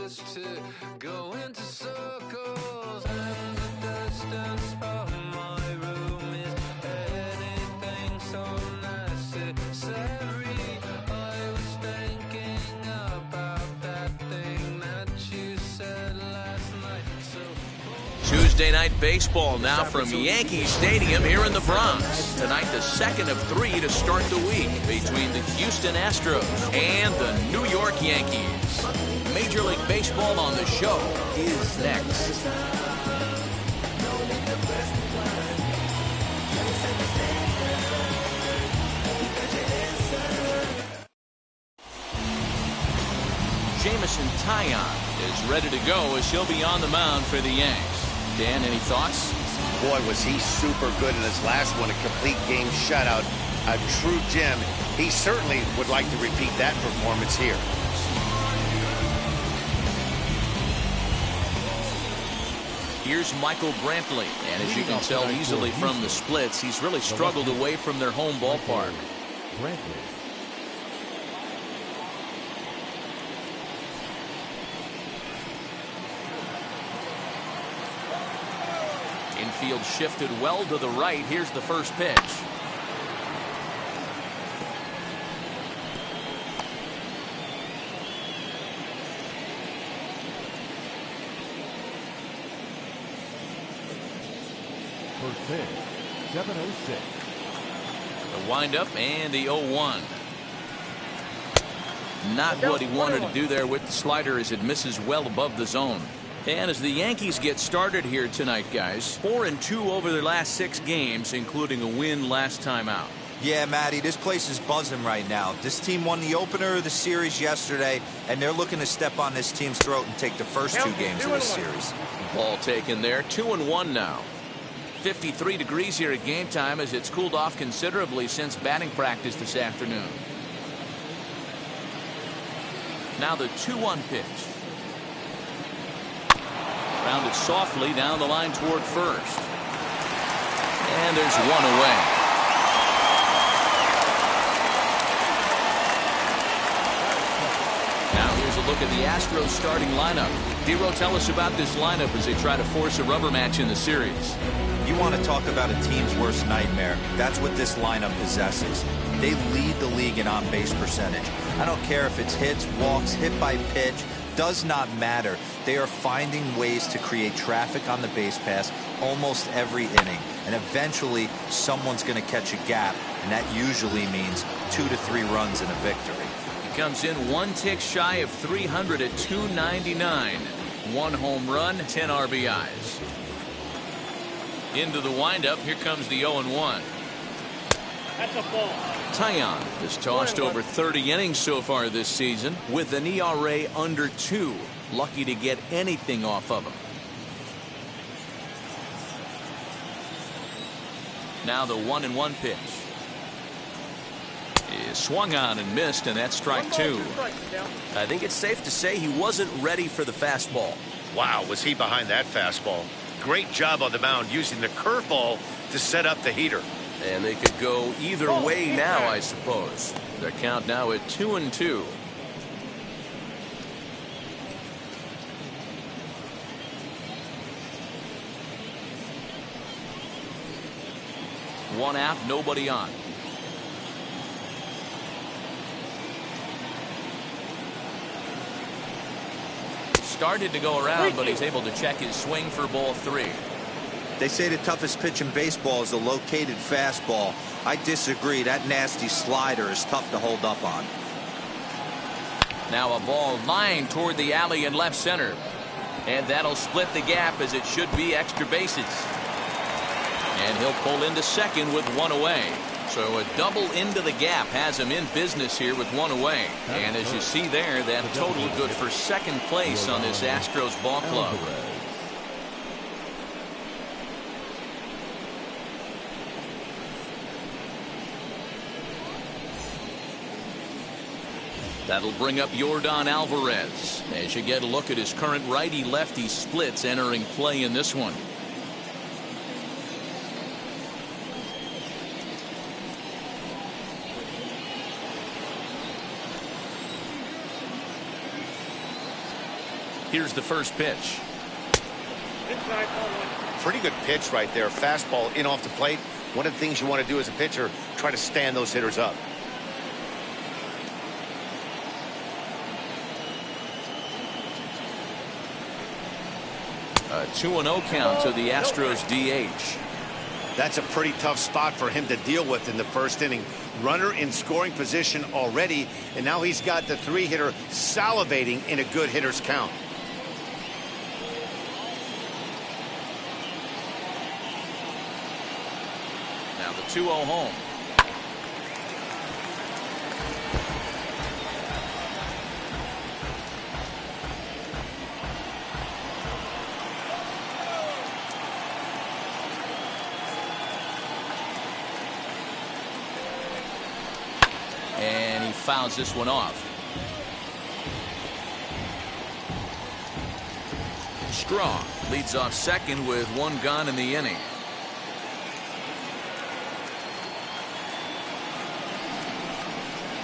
just to go into circles, and the distance from my room is anything so necessary. I was thinking about that thing that you said last night. Tuesday night baseball now from Yankee Stadium here in the Bronx. Tonight, the second of 3 to start the week between the Houston Astros and the New York Yankees. Major League Baseball on the show is next. Jameson Taillon is ready to go as he'll be on the mound for the Yanks. Dan, any thoughts? Boy, was he super good in his last one, a complete game shutout, a true gem. He certainly would like to repeat that performance here. Here's Michael Brantley, and as you can tell easily from the splits, he's really struggled away from their home ballpark. Infield shifted well to the right. Here's the first pitch. First pitch, 7:06. The windup and the 0-1. Not what he wanted to do there with the slider as it misses well above the zone. And as the Yankees get started here tonight, guys, 4-2 over their last 6 games, including a win last time out. Yeah, Matty, this place is buzzing right now. This team won the opener of the series yesterday, and they're looking to step on this team's throat and take the first 2 games of this series. Ball taken there, 2-1 now. 53 degrees here at game time as it's cooled off considerably since batting practice this afternoon. Now the 2-1 pitch. Rounded softly down the line toward first. And there's one away. Now here's a look at the Astros starting lineup. Dero, tell us about this lineup as they try to force a rubber match in the series. You want to talk about a team's worst nightmare. That's what this lineup possesses. They lead the league in on-base percentage. I don't care if it's hits, walks, hit by pitch. Does not matter. They are finding ways to create traffic on the base pass almost every inning. And eventually, someone's going to catch a gap. And that usually means 2 to 3 runs and a victory. He comes in 1 tick shy of 300 at 299. 1 home run, 10 RBIs. Into the windup, here comes the 0-1. That's a ball. Taillon has tossed over 30 innings so far this season with an ERA under 2. Lucky to get anything off of him. Now the 1-1 pitch. Is swung on and missed, and that's strike 2. I think it's safe to say he wasn't ready for the fastball. Wow, was he behind that fastball. Great job on the mound using the curveball to set up the heater. And they could go either way now, I suppose. Their count now at 2-2. One out, nobody on. Started to go around, but he's able to check his swing for ball 3. They say the toughest pitch in baseball is a located fastball. I disagree. That nasty slider is tough to hold up on. Now a ball lined toward the alley in left center. And that'll split the gap as it should be extra bases. And he'll pull into second with 1 away. So a double into the gap has him in business here with 1 away. And as you see there, that total good for second place on this Astros ball club. That'll bring up Yordan Alvarez as you get a look at his current righty-lefty splits entering play in this one. Here's the first pitch. Inside, ball one. Pretty good pitch right there. Fastball in off the plate. One of the things you want to do as a pitcher, try to stand those hitters up. A 2-0 count to the Astros DH. That's a pretty tough spot for him to deal with in the first inning. Runner in scoring position already, and now he's got the 3-hitter salivating in a good hitter's count. Now the 2-0 home. And he fouls this one off. Strong leads off second with 1 gone in the inning.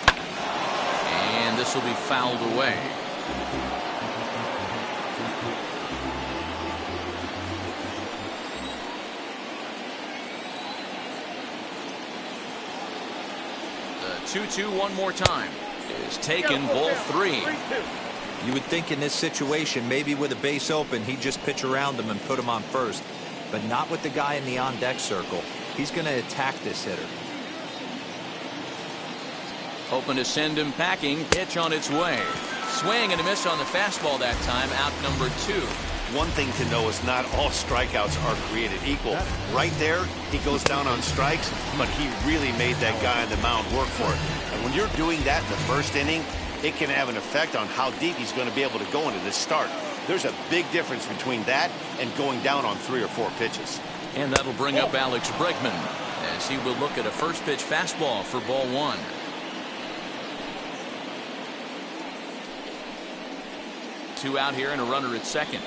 And this will be fouled away. The 2-2 one more time is taken, ball 3. You would think in this situation, maybe with a base open, he'd just pitch around him and put him on first. But not with the guy in the on-deck circle. He's going to attack this hitter. Hoping to send him packing. Pitch on its way. Swing and a miss on the fastball that time. Out number 2. One thing to know is not all strikeouts are created equal. Right there, he goes down on strikes, but he really made that guy on the mound work for it. And when you're doing that in the first inning, it can have an effect on how deep he's going to be able to go into this start. There's a big difference between that and going down on 3 or 4 pitches. And that'll bring up Alex Bregman as he will look at a first pitch fastball for ball 1. Two out here and a runner at second.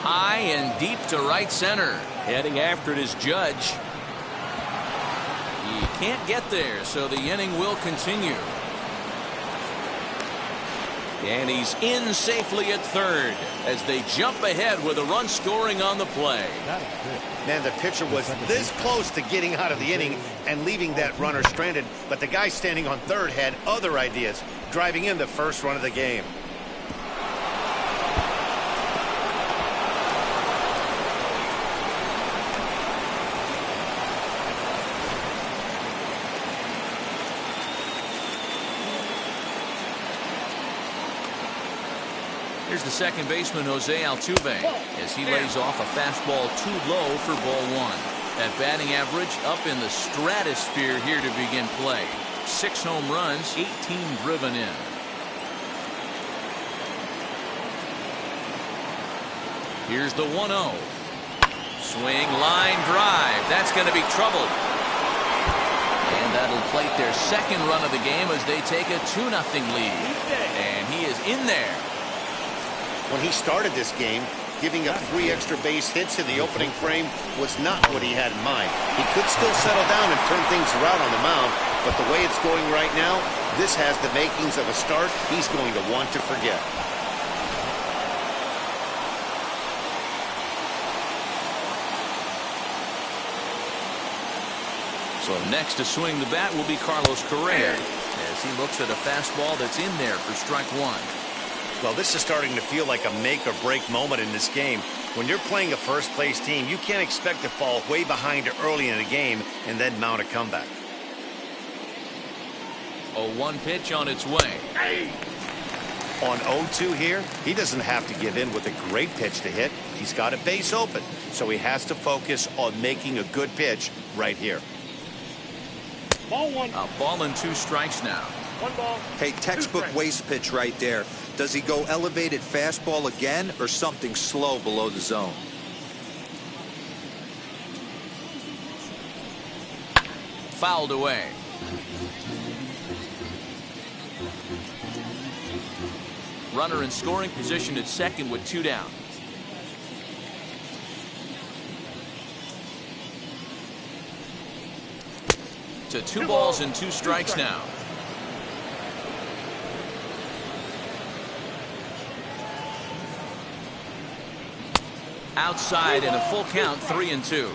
High and deep to right center. Heading after it is Judge. He can't get there, so the inning will continue. And he's in safely at third as they jump ahead with a run scoring on the play. Man, the pitcher was this close to getting out of the inning and leaving that runner stranded, but the guy standing on third had other ideas, driving in the first run of the game. Here's the second baseman, Jose Altuve, as he lays off a fastball too low for ball 1. That batting average up in the stratosphere here to begin play. 6 home runs, 18 driven in. Here's the 1-0. Swing, line drive. That's going to be troubled. And that'll plate their second run of the game as they take a 2-0 lead. And he is in there. When he started this game, giving up 3 extra base hits in the opening frame was not what he had in mind. He could still settle down and turn things around on the mound, but the way it's going right now, this has the makings of a start he's going to want to forget. So next to swing the bat will be Carlos Correa as he looks at a fastball that's in there for strike 1. Well, this is starting to feel like a make or break moment in this game. When you're playing a first place team, you can't expect to fall way behind early in a game and then mount a comeback. A 1 pitch on its way. On 0-2 here, he doesn't have to give in with a great pitch to hit. He's got a base open, so he has to focus on making a good pitch right here. Ball 1. A ball and 2 strikes now. 1 ball. Hey, textbook waste pitch right there. Does he go elevated fastball again or something slow below the zone? Fouled away. Runner in scoring position at second with 2 down. To 2 balls and 2 strikes now. Outside in a full count, 3-2.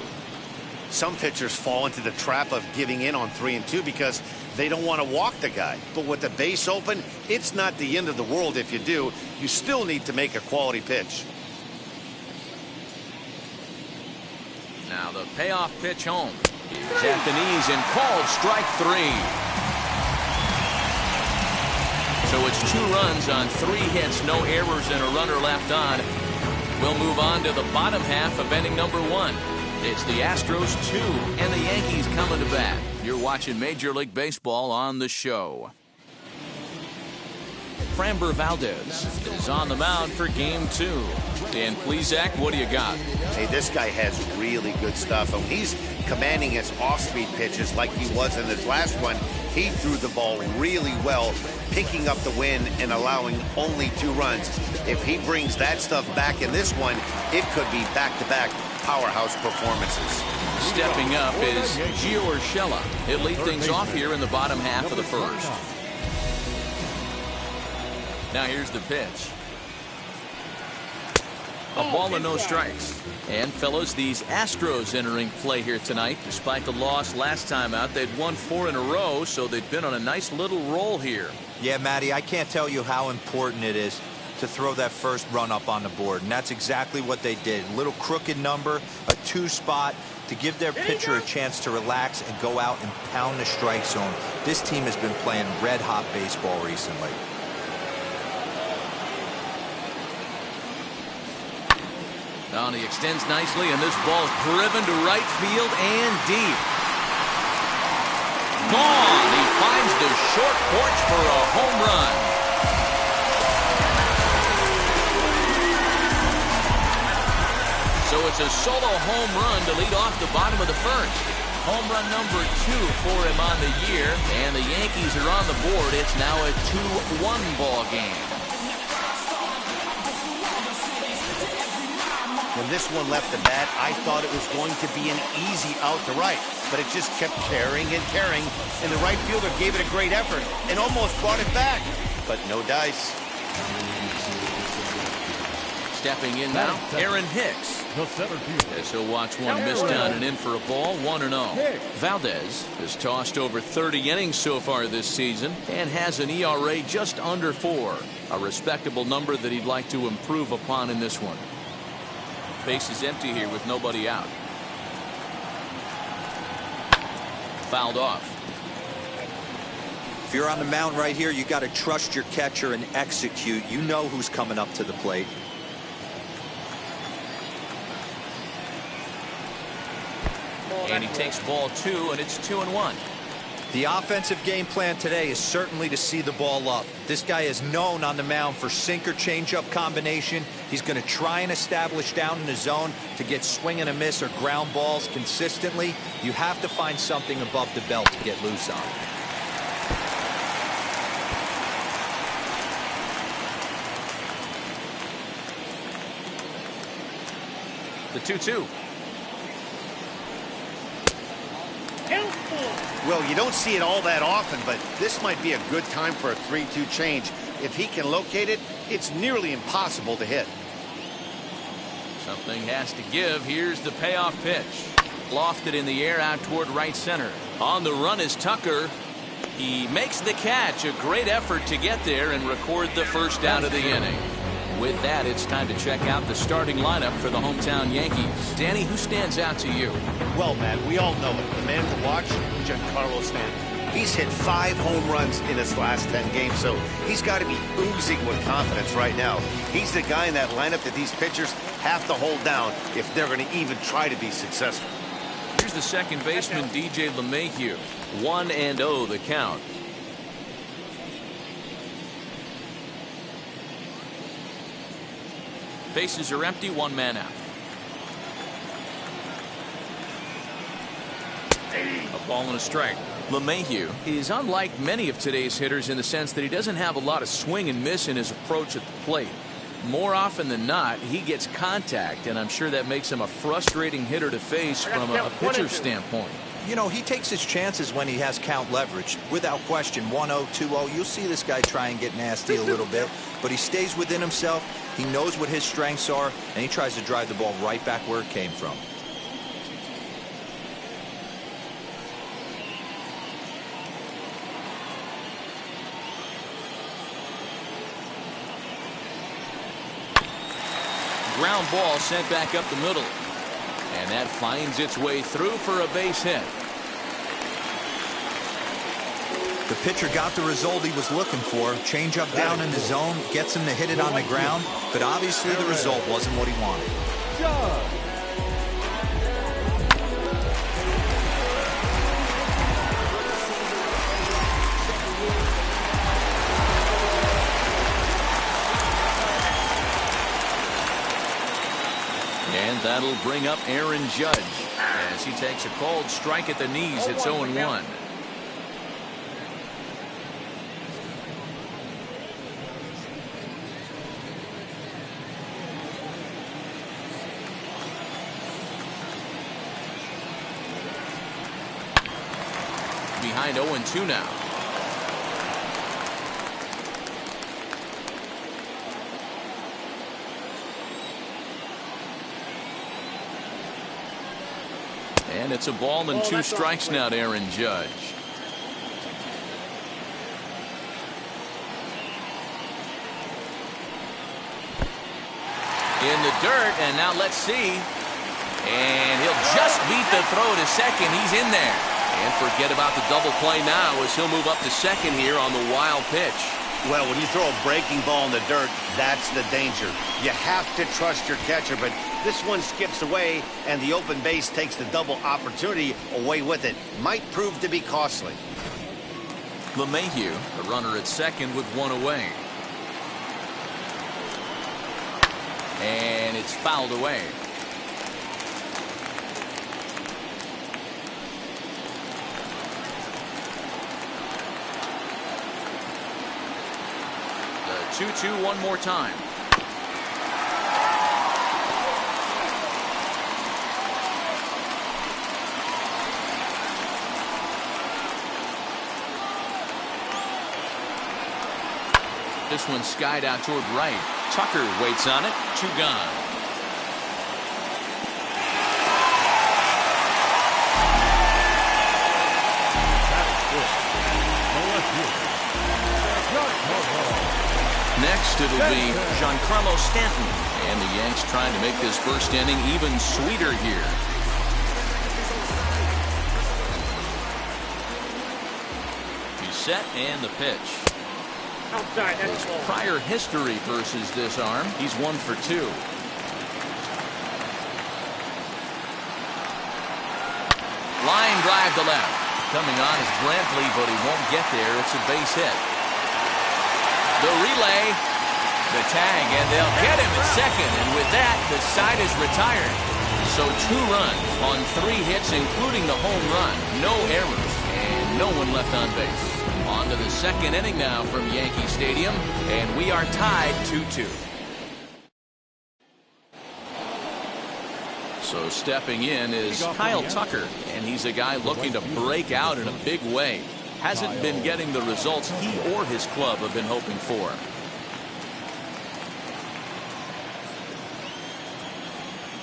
Some pitchers fall into the trap of giving in on 3-2 because they don't want to walk the guy. But with the base open, it's not the end of the world if you do. You still need to make a quality pitch. Now the payoff pitch home. He's at the knees and called strike 3. So it's 2 runs on 3 hits, no errors, and a runner left on. We'll move on to the bottom half of inning number 1. It's the Astros 2 and the Yankees coming to bat. You're watching Major League Baseball on the show. Framber Valdez is on the mound for game 2. And please, Zach, what do you got? Hey, this guy has really good stuff. And he's commanding his off-speed pitches like he was in his last one. He threw the ball really well, picking up the win and allowing only 2 runs. If he brings that stuff back in this one, it could be back-to-back powerhouse performances. Stepping up is Gio Urshela. He'll lead things off here in the bottom half of the first. Now here's the pitch. A ball and no strikes. And fellas, these Astros entering play here tonight. Despite the loss last time out, they'd won 4 in a row, so they've been on a nice little roll here. Yeah, Matty, I can't tell you how important it is to throw that first run up on the board, and that's exactly what they did. A little crooked number, a 2 spot to give their pitcher a chance to relax and go out and pound the strike zone. This team has been playing red-hot baseball recently. Now he extends nicely, and this ball is driven to right field and deep. Gone. He finds the short porch for a home run. So it's a solo home run to lead off the bottom of the first. Home run number 2 for him on the year, and the Yankees are on the board. It's now a 2-1 ball game. When this one left the bat, I thought it was going to be an easy out to right, but it just kept carrying and carrying, and the right fielder gave it a great effort and almost brought it back, but no dice. Stepping in now, Aaron Hicks. As he'll watch one miss down and in for a ball, 1-0. Valdez has tossed over 30 innings so far this season and has an ERA just under 4, a respectable number that he'd like to improve upon in this one. Base is empty here with nobody out. Fouled off. If you're on the mound right here, you got to trust your catcher and execute. You know who's coming up to the plate. And he takes ball 2, and it's 2-1. The offensive game plan today is certainly to see the ball up. This guy is known on the mound for sinker changeup combination. He's going to try and establish down in the zone to get swing and a miss or ground balls consistently. You have to find something above the belt to get loose on. The 2-2. Well, you don't see it all that often, but this might be a good time for a 3-2 change. If he can locate it, it's nearly impossible to hit. Something has to give. Here's the payoff pitch. Lofted in the air out toward right center. On the run is Tucker. He makes the catch. A great effort to get there and record the first out of the inning. With that, it's time to check out the starting lineup for the hometown Yankees. Danny, who stands out to you? Well, man, we all know it. The man to watch, Giancarlo Stanton. He's hit 5 home runs in his last 10 games, so he's got to be oozing with confidence right now. He's the guy in that lineup that these pitchers have to hold down if they're going to even try to be successful. Here's the second baseman, DJ LeMahieu. 1-0 the count. Bases are empty, 1 man out. A ball and a strike. LeMahieu is unlike many of today's hitters in the sense that he doesn't have a lot of swing and miss in his approach at the plate. More often than not, he gets contact, and I'm sure that makes him a frustrating hitter to face from a pitcher's standpoint. You know, he takes his chances when he has count leverage. Without question, 1-0, 2-0, you'll see this guy try and get nasty a little bit. But he stays within himself. He knows what his strengths are, and he tries to drive the ball right back where it came from. Ground ball sent back up the middle. And that finds its way through for a base hit. The pitcher got the result he was looking for. Change up down in the zone, gets him to hit it on the ground, but obviously the result wasn't what he wanted. And that'll bring up Aaron Judge as he takes a called strike at the knees. It's 0-1. Behind 0-2 now. And it's a ball and 2 strikes now to Aaron Judge. In the dirt, and now let's see. And he'll just beat the throw to second. He's in there. And forget about the double play now as he'll move up to second here on the wild pitch. Well, when you throw a breaking ball in the dirt, that's the danger. You have to trust your catcher, but this one skips away, and the open base takes the double opportunity away with it. Might prove to be costly. LeMahieu, the runner at second with 1 away. And it's fouled away. The 2-2 one more time. This one skied out toward right. Tucker waits on it. 2 gone. Next, it'll be Giancarlo Stanton. And the Yanks trying to make this first inning even sweeter here. He's set and the pitch. Outside, that's His prior history versus this arm, he's 1 for 2. Line drive to left. Coming on is Brantley, but he won't get there. It's a base hit. The relay, the tag, and they'll get him at second. And with that, the side is retired. So 2 runs on 3 hits, including the home run. No errors, and no one left on base. On to the second inning now from Yankee Stadium, and we are tied 2-2. So stepping in is Kyle Tucker, and he's a guy looking to break out in a big way. Hasn't been getting the results he or his club have been hoping for.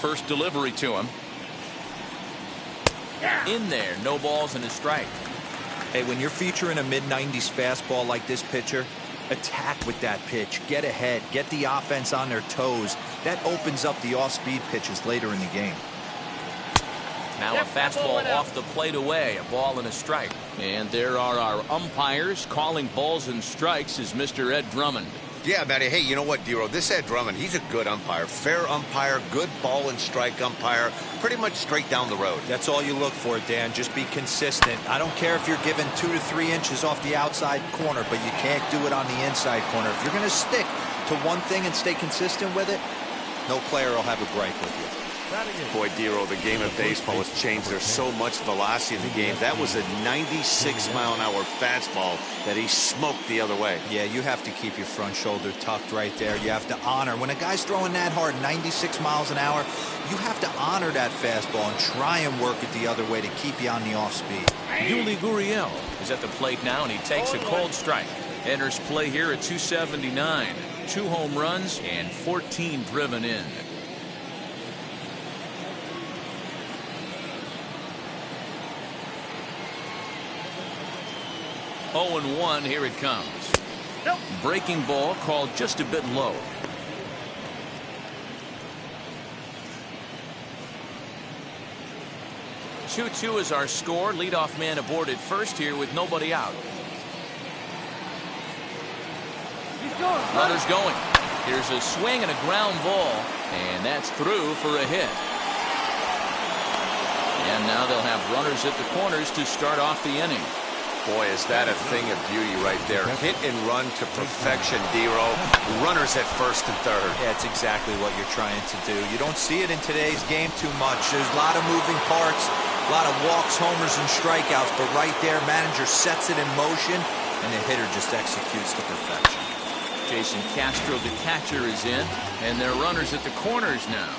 First delivery to him. In there, no balls and a strike. Hey, when you're featuring a mid-90s fastball like this pitcher, attack with that pitch. Get ahead. Get the offense on their toes. That opens up the off-speed pitches later in the game. Now a fastball off the plate away. A ball and a strike. And there are our umpires calling balls and strikes is Mr. Ed Drummond. Yeah, Matty. Hey, you know what, Dero? This Ed Drummond, he's a good umpire. Fair umpire, good ball and strike umpire. Pretty much straight down the road. That's all you look for, Dan. Just be consistent. I don't care if you're given 2 to 3 inches off the outside corner, but you can't do it on the inside corner. If you're going to stick to one thing and stay consistent with it, no player will have a gripe with you. Boy, Dero, the game of baseball has changed. There's so much velocity in the game. That was a 96-mile-an-hour fastball that he smoked the other way. Yeah, you have to keep your front shoulder tucked right there. You have to honor. When a guy's throwing that hard, 96 miles an hour, you have to honor that fastball and try and work it the other way to keep you on the off speed. Yuli Gurriel is at the plate now, and he takes a cold strike. Enters play here at 279. 2 home runs and 14 driven in. 0-1, here it comes. Breaking ball called just a bit low. 2-2 is our score. Leadoff man aboard at first here with nobody out. Runners going. Here's a swing and a ground ball, and that's through for a hit. And now they'll have runners at the corners to start off the inning. Boy, is that a thing of beauty right there. Hit and run to perfection, Dero. Runners at first and third. Yeah, it's exactly what you're trying to do. You don't see it in today's game too much. There's a lot of moving parts, a lot of walks, homers, and strikeouts. But right there, manager sets it in motion, and the hitter just executes to perfection. Jason Castro, the catcher, is in, and they're runners at the corners now.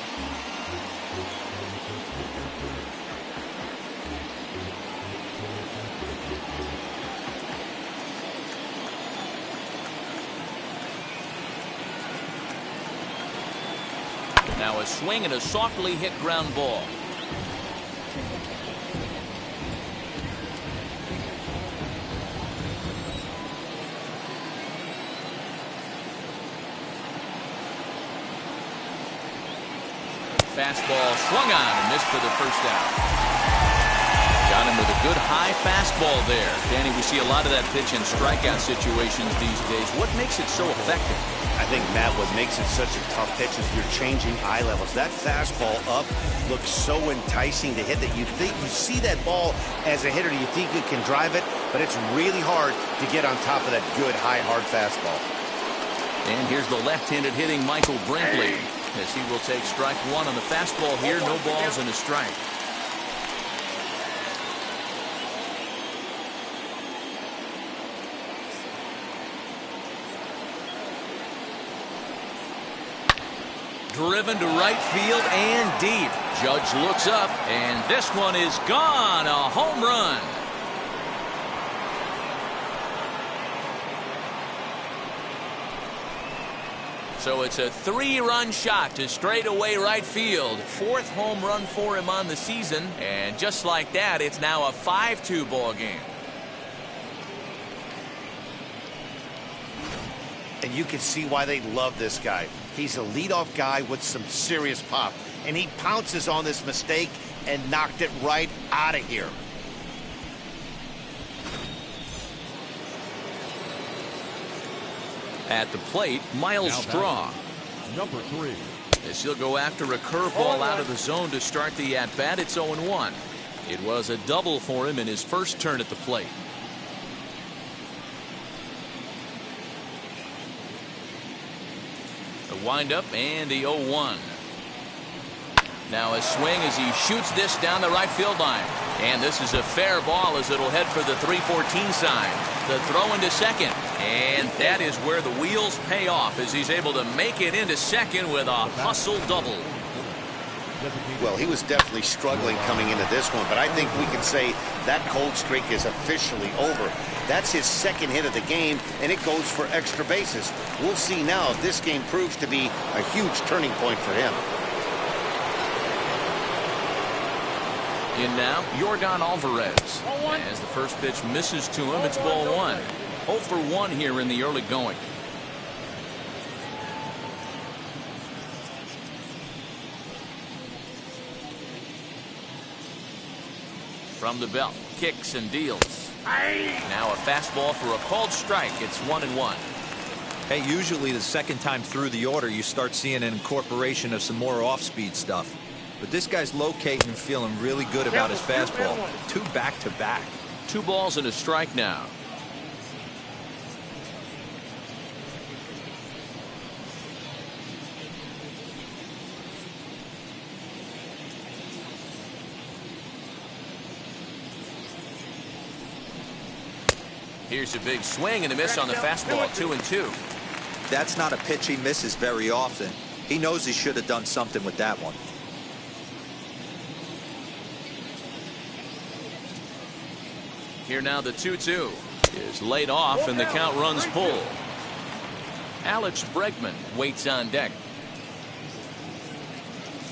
Now a swing and a softly hit ground ball. Fastball swung on and missed for the first out. Got him with a good high fastball there. Danny, we see a lot of that pitch in strikeout situations these days. What makes it so effective? I think, Matt, what makes it such a tough pitch is you're changing eye levels. That fastball up looks so enticing to hit that you think you see that ball as a hitter, you think you can drive it, but it's really hard to get on top of that good high hard fastball. And here's the left-handed hitting Michael Brinkley, as he will take strike one on the fastball here. No balls and a strike. Driven to right field and deep. Judge looks up, and this one is gone. A home run. So it's a 3-run shot to straightaway right field. 4th home run for him on the season. And just like that, it's now a 5-2 ball game. And you can see why they love this guy. He's a leadoff guy with some serious pop. And he pounces on this mistake and knocked it right out of here. At the plate, Miles Straw. Number 3. As he'll go after a curveball out of the zone to start the at-bat. It's 0-1. It was a double for him in his first turn at the plate. The windup and the 0-1. Now a swing as he shoots this down the right field line. And this is a fair ball as it'll head for the 314 sign. The throw into second. And that is where the wheels pay off as he's able to make it into second with a hustle double. Well, he was definitely struggling coming into this one, but I think we can say that cold streak is officially over. That's his second hit of the game, and it goes for extra bases. We'll see now if this game proves to be a huge turning point for him. In now, Yordan Alvarez. As the first pitch misses to him, it's ball 1. 0 for 1 here in the early going. From the belt, kicks and deals. Now a fastball for a called strike. It's 1-1. Hey, usually the second time through the order, you start seeing an incorporation of some more off-speed stuff. But this guy's locating and feeling really good about his fastball. 2 back-to-back. 2 balls and a strike now. Here's a big swing and a miss on the fastball. 2-2. That's not a pitch he misses very often. He knows he should have done something with that one. Here now the 2-2 is laid off and the count runs full. Alex Bregman waits on deck.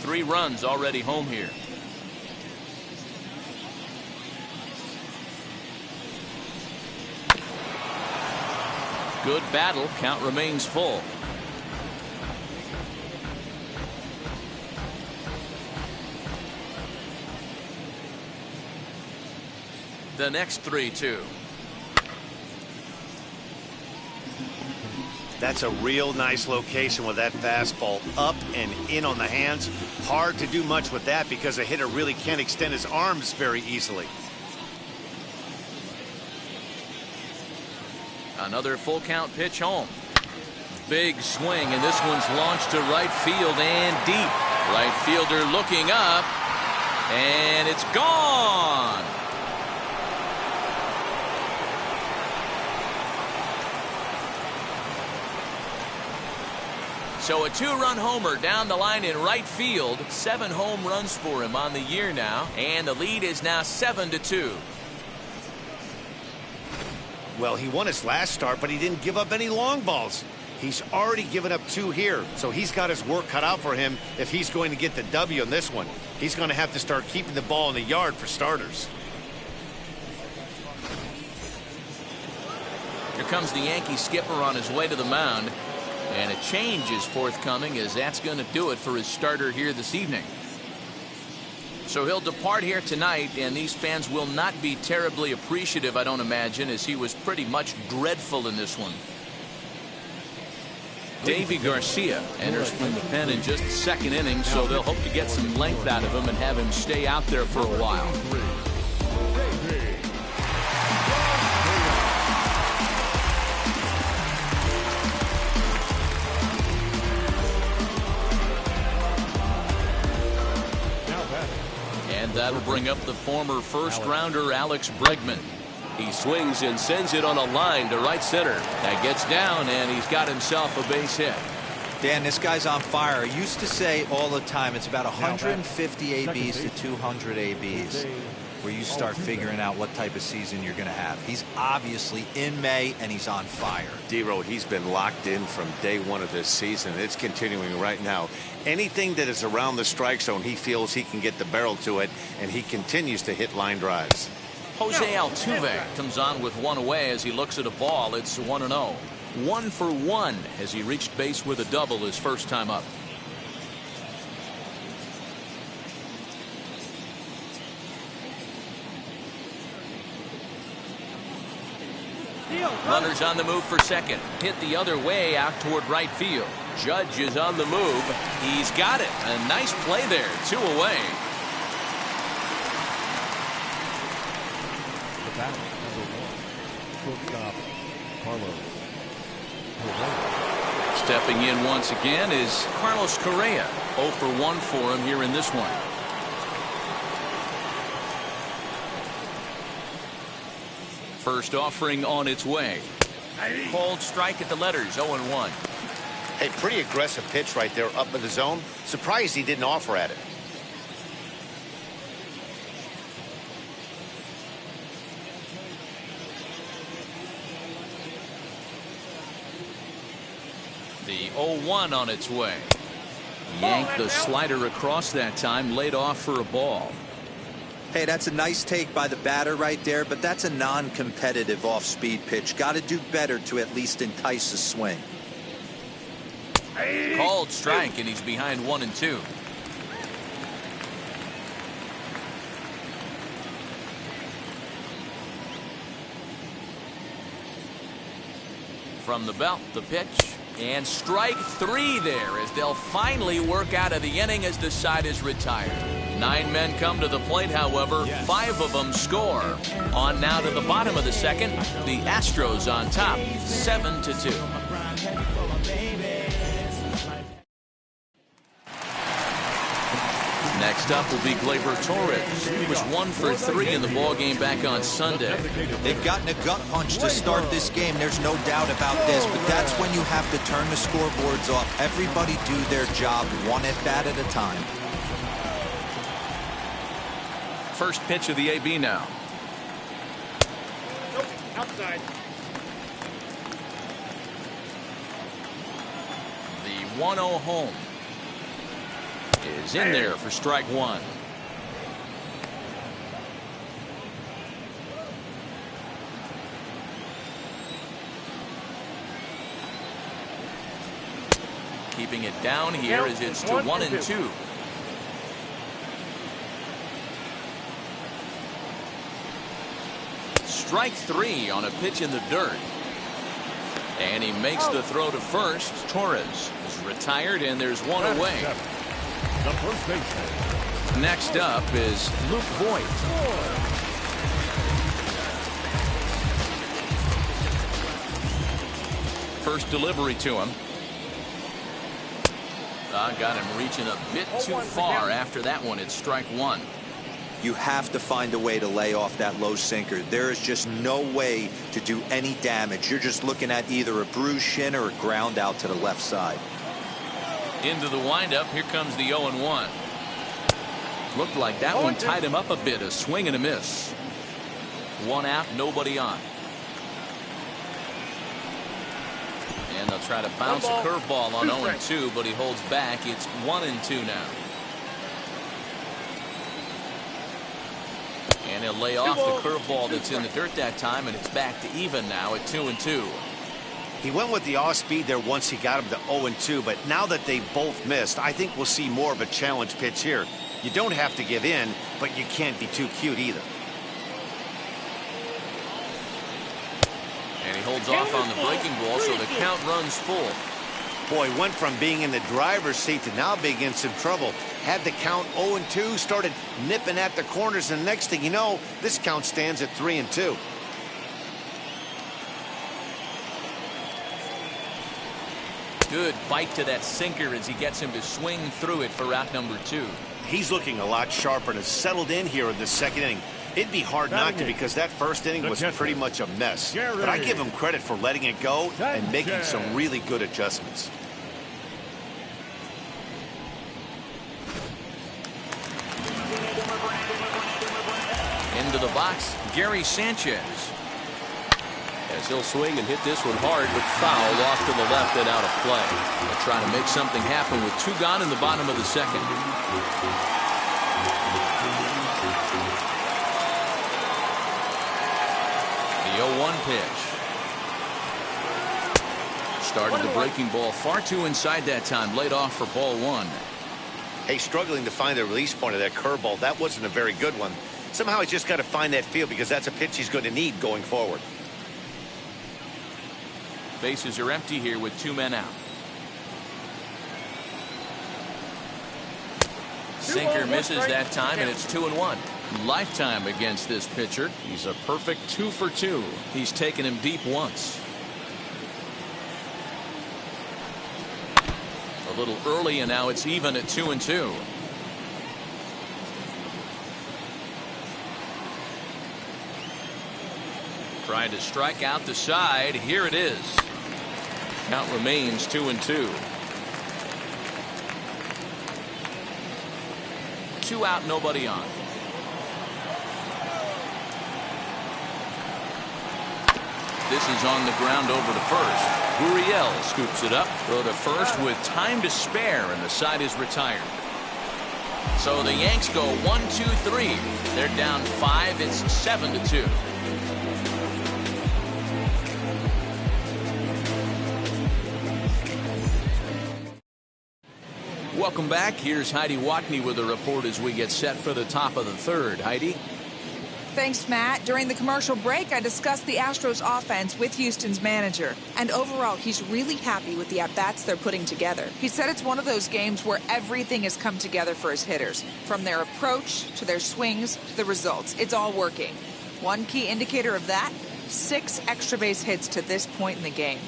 3 runs already home here. Good battle. Count remains full. The next 3-2. That's a real nice location with that fastball up and in on the hands. Hard to do much with that because a hitter really can't extend his arms very easily. Another full count pitch home. Big swing, and this one's launched to right field and deep. Right fielder looking up, and it's gone. So a 2-run homer down the line in right field. 7 home runs for him on the year now, and the lead is now 7-2. Well, he won his last start, but he didn't give up any long balls. He's already given up 2 here, so he's got his work cut out for him if he's going to get the W on this one. He's going to have to start keeping the ball in the yard for starters. Here comes the Yankee skipper on his way to the mound. And a change is forthcoming, as that's going to do it for his starter here this evening. So he'll depart here tonight, and these fans will not be terribly appreciative, I don't imagine, as he was pretty much dreadful in this one. Davy Garcia enters from the pen in just the 2nd inning, so they'll hope to get some length out of him and have him stay out there for a while. That'll bring up the former first-rounder Alex Bregman. He swings and sends it on a line to right center. That gets down, and he's got himself a base hit. Dan, this guy's on fire. I used to say all the time it's about 150 ABs to 200 ABs where you start figuring out what type of season you're going to have. He's obviously in May, and he's on fire. D-Road, he's been locked in from day 1 of this season. It's continuing right now. Anything that is around the strike zone, he feels he can get the barrel to it, and he continues to hit line drives. Jose Altuve comes on with 1 away as he looks at a ball. It's 1-0. 1 for 1 as he reached base with a double his first time up. Runners on the move for second. Hit the other way out toward right field. Judge is on the move. He's got it. A nice play there. 2 away. The batter, number 1, shortstop, Carlos Correa. Stepping in once again is Carlos Correa. 0 for 1 for him here in this one. First offering on its way. Cold strike at the letters. 0-1. Hey, pretty aggressive pitch right there up in the zone. Surprised he didn't offer at it. The 0-1 on its way. Yanked the slider across that time, laid off for a ball. Hey, that's a nice take by the batter right there, but that's a non-competitive off-speed pitch. Got to do better to at least entice a swing. Called strike, and he's behind 1-2. From the belt, the pitch, and strike 3 there as they'll finally work out of the inning as the side is retired. 9 men come to the plate, however. 5 of them score. On now to the bottom of the second. The Astros on top, 7-2. Next up will be Gleyber Torres. He was 1 for 3 in the ballgame back on Sunday. They've gotten a gut punch to start this game. There's no doubt about this, but that's when you have to turn the scoreboards off. Everybody do their job one at bat at a time. First pitch of the AB now. Nope, outside. The 1-0 home is in there for strike one. Keeping it down here as it's to 1-2. Strike 3 on a pitch in the dirt. And he makes the throw to first. Torres is retired, and there's one away. The first baseman. Next up is Luke Voigt. First delivery to him. Got him reaching a bit too far after that one. It's strike one. You have to find a way to lay off that low sinker. There is just no way to do any damage. You're just looking at either a bruised shin or a ground out to the left side. Into the windup. Here comes the 0-1. Looked like that one tied him up a bit. A swing and a miss. One out, nobody on. And they'll try to bounce a curveball on 0-2, but he holds back. It's 1-2 now. And he'll lay off the curveball that's in the dirt that time, and it's back to even now at 2-2. He went with the off speed there once he got him to 0-2, but now that they both missed, I think we'll see more of a challenge pitch here. You don't have to give in, but you can't be too cute either. And he holds off on the breaking ball, so the count runs full. Boy, went from being in the driver's seat to now being in some trouble. Had the count 0-2, started nipping at the corners, and the next thing you know, this count stands at 3-2. Good bite to that sinker as he gets him to swing through it for out number 2. He's looking a lot sharper and has settled in here in the second inning. It'd be hard not to, because that first inning was pretty much a mess. But I give him credit for letting it go and making some really good adjustments. Into the box, Gary Sanchez. As he'll swing and hit this one hard, but foul off to the left and out of play. They'll try to make something happen with 2 gone in the bottom of the second. The 0-1 pitch. Started the breaking ball far too inside that time. Laid off for ball 1. Hey, struggling to find the release point of that curveball. That wasn't a very good one. Somehow he's just got to find that feel, because that's a pitch he's going to need going forward. Bases are empty here with 2 men out. Sinker misses that time, and it's 2-1. Lifetime against this pitcher. He's a perfect 2 for 2. He's taken him deep once. A little early, and now it's even at 2-2. Trying to strike out the side. Here it is. Count remains 2-2. 2 out, nobody on. This is on the ground over to first. Gurriel scoops it up. Throw to first with time to spare, and the side is retired. So the Yanks go 1-2-3. They're down 5. It's 7-2. Welcome back. Here's Heidi Watney with a report as we get set for the top of the third. Heidi? Thanks, Matt. During the commercial break, I discussed the Astros offense with Houston's manager. And overall, he's really happy with the at-bats they're putting together. He said it's one of those games where everything has come together for his hitters. From their approach, to their swings, to the results. It's all working. One key indicator of that, 6 extra base hits to this point in the game.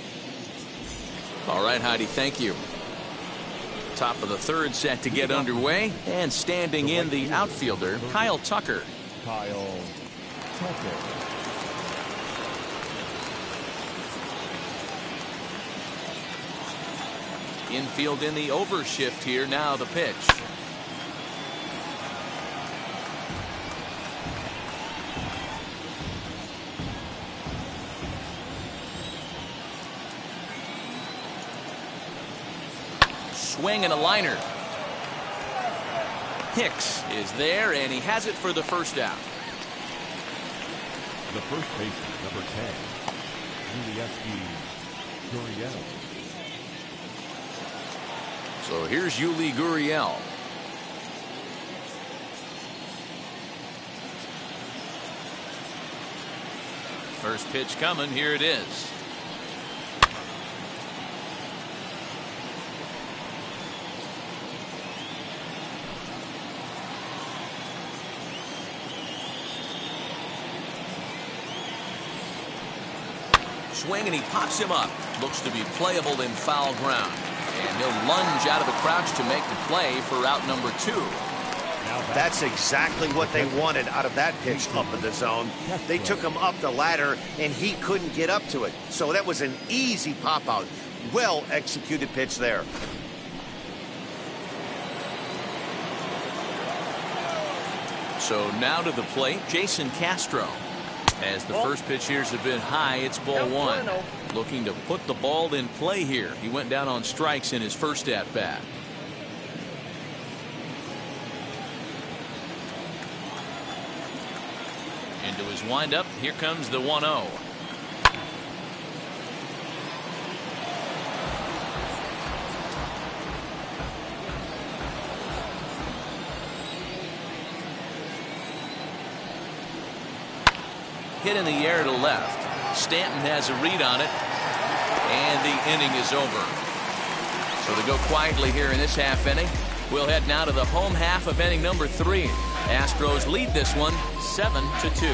All right, Heidi, thank you. Top of the third set to get underway, and standing in the outfielder, Kyle Tucker. Kyle Tucker. Infield in the overshift here. Now the pitch. Swing and a liner. Hicks is there, and he has it for the first out. The first baseman, number 10, Gurriel. So here's Yuli Gurriel. First pitch coming. Here it is. Swing, and he pops him up. Looks to be playable in foul ground. And he'll lunge out of the crouch to make the play for out number 2. That's exactly what they wanted out of that pitch up in the zone. They took him up the ladder, and he couldn't get up to it. So that was an easy pop-out. Well-executed pitch there. So now to the plate, Jason Castro. As the first pitch here's a bit high, it's ball 1. Looking to put the ball in play here. He went down on strikes in his first at-bat. Into his windup, here comes the 1-0. Hit in the air to left. Stanton has a read on it, and the inning is over. So to go quietly here in this half inning, we'll head now to the home half of inning number 3. Astros lead this one 7-2.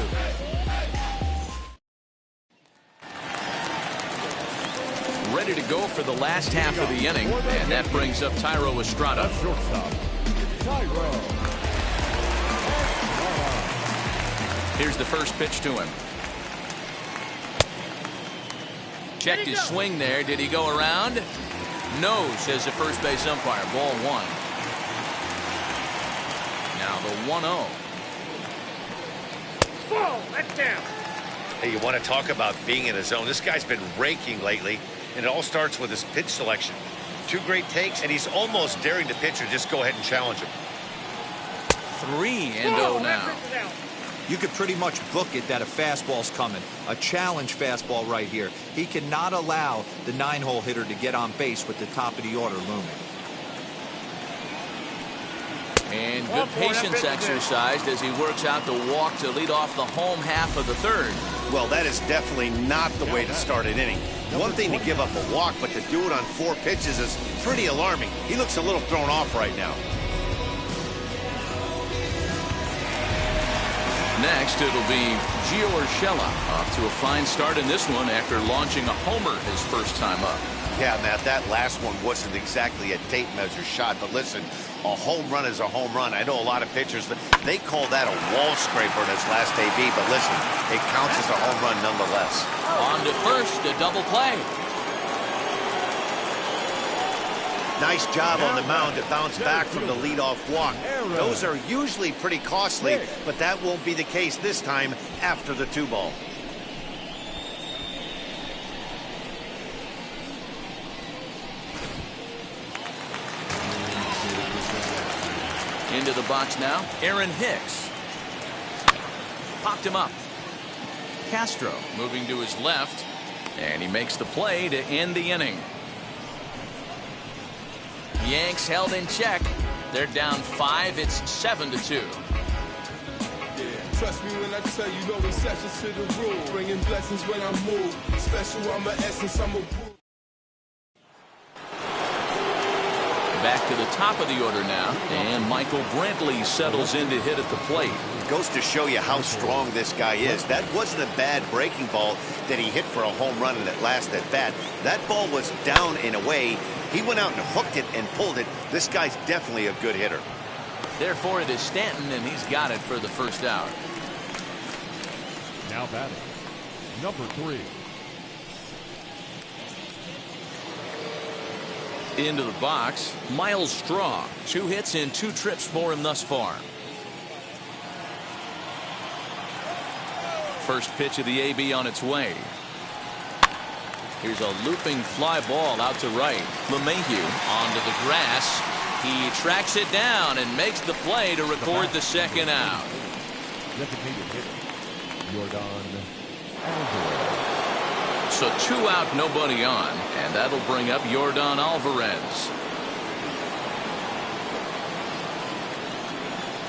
Ready to go for the last half of the inning, and that brings up Thairo Estrada. Here's the first pitch to him. Checked his swing there. Did he go around? No, says the first base umpire. Ball 1. Now the 1-0. Whoa, that's down. Hey, you want to talk about being in a zone? This guy's been raking lately, and it all starts with his pitch selection. 2 great takes, and he's almost daring the pitcher just go ahead and challenge him. 3-0 now. You could pretty much book it that a fastball's coming. A challenge fastball right here. He cannot allow the 9-hole hitter to get on base with the top of the order looming. And good patience exercised as he works out the walk to lead off the home half of the third. Well, that is definitely not the way to start an inning. One thing to give up a walk, but to do it on 4 pitches is pretty alarming. He looks a little thrown off right now. Next, it'll be Gio Urshela off to a fine start in this one after launching a homer his first time up. Yeah, Matt, that last one wasn't exactly a tape measure shot, but listen, a home run is a home run. I know a lot of pitchers, they call that a wall scraper in his last AB, but listen, it counts as a home run nonetheless. On to first, a double play. Nice job on the mound to bounce back from the leadoff walk. Those are usually pretty costly, but that won't be the case this time after the 2-ball. Into the box now, Aaron Hicks. Popped him up. Castro moving to his left, and he makes the play to end the inning. Yanks held in check. They're down 5. It's 7-2. Yeah, trust me when I tell you, no exceptions to the rule. Bringing blessings when I move. Special, I'm an essence, I'm a Back to the top of the order now, and Michael Brantley settles in to hit at the plate. Goes to show you how strong this guy is. That wasn't a bad breaking ball that he hit for a home run in that last at bat. That ball was down and away. He went out and hooked it and pulled it. This guy's definitely a good hitter. Therefore, it is Stanton, and he's got it for the first out. Now batting, number 3. Into the box, Miles Straw. 2 hits and 2 trips for him thus far. First pitch of the AB on its way. Here's a looping fly ball out to right. LeMahieu onto the grass. He tracks it down and makes the play to record the second out. Designated hitter, Jordan Alvarez. So 2 out, nobody on, and that'll bring up Jordan Alvarez.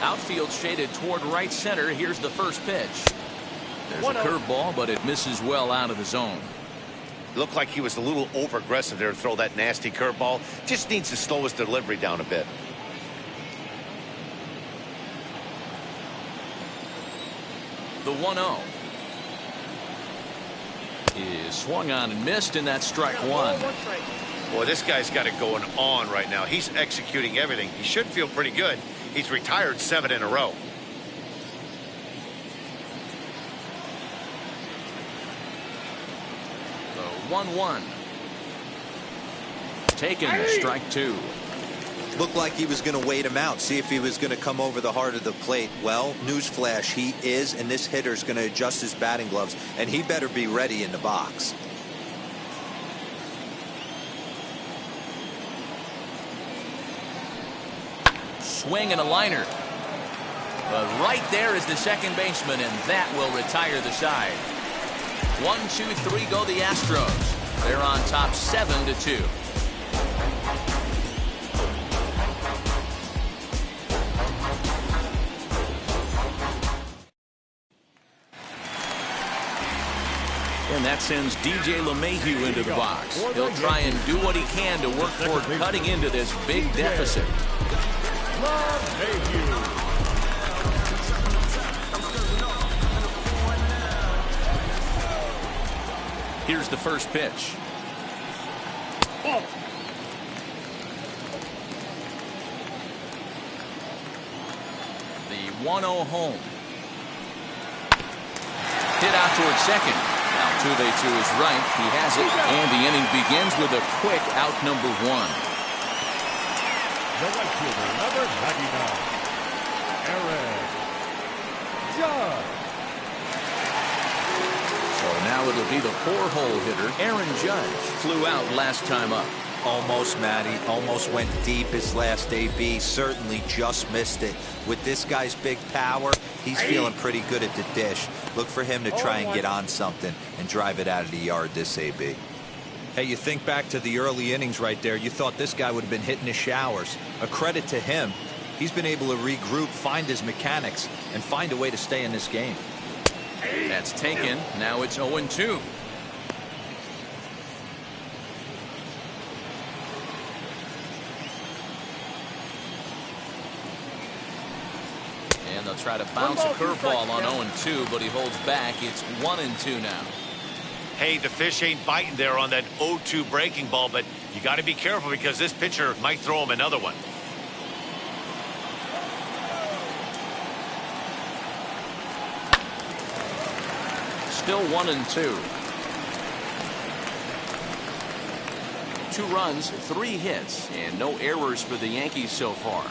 Outfield shaded toward right center. Here's the first pitch. There's a curveball, but it misses well out of the zone. Looked like he was a little over aggressive there to throw that nasty curveball. Just needs to slow his delivery down a bit. The 1-0 is swung on and missed, and that's strike 1. Boy, this guy's got it going on right now. He's executing everything. He should feel pretty good. He's retired 7 in a row. The 1-1 taken, strike 2. Looked like he was going to wait him out, see if he was going to come over the heart of the plate. Well, newsflash, he is, and this hitter's going to adjust his batting gloves, and he better be ready in the box. Swing and a liner. But right there is the second baseman, and that will retire the side. 1, 2, 3 go the Astros. They're on top 7-2. And that sends DJ LeMahieu into the box. He'll try and do what he can to work toward cutting into this big deficit. Here's the first pitch. The 1-0 home. Hit out towards second. Altuve to his right. He has it, and the inning begins with a quick out number 1. The right fielder, number 99, Aaron Judge. So now it'll be the 4-hole hitter, Aaron Judge. Flew out last time up. Almost, Matty. Almost went deep his last AB. Certainly just missed it. With this guy's big power, he's feeling pretty good at the dish. Look for him to try and get on something and drive it out of the yard this AB. Hey, you think back to the early innings right there. You thought this guy would have been hitting his showers. A credit to him. He's been able to regroup, find his mechanics, and find a way to stay in this game. That's taken. Now it's 0-2. And they'll try to bounce a curveball on 0-2, but he holds back. It's 1-2 now. Hey, the fish ain't biting there on that 0-2 breaking ball, but you got to be careful because this pitcher might throw him another one. Still 1-2. 2 runs, 3 hits, and no errors for the Yankees so far.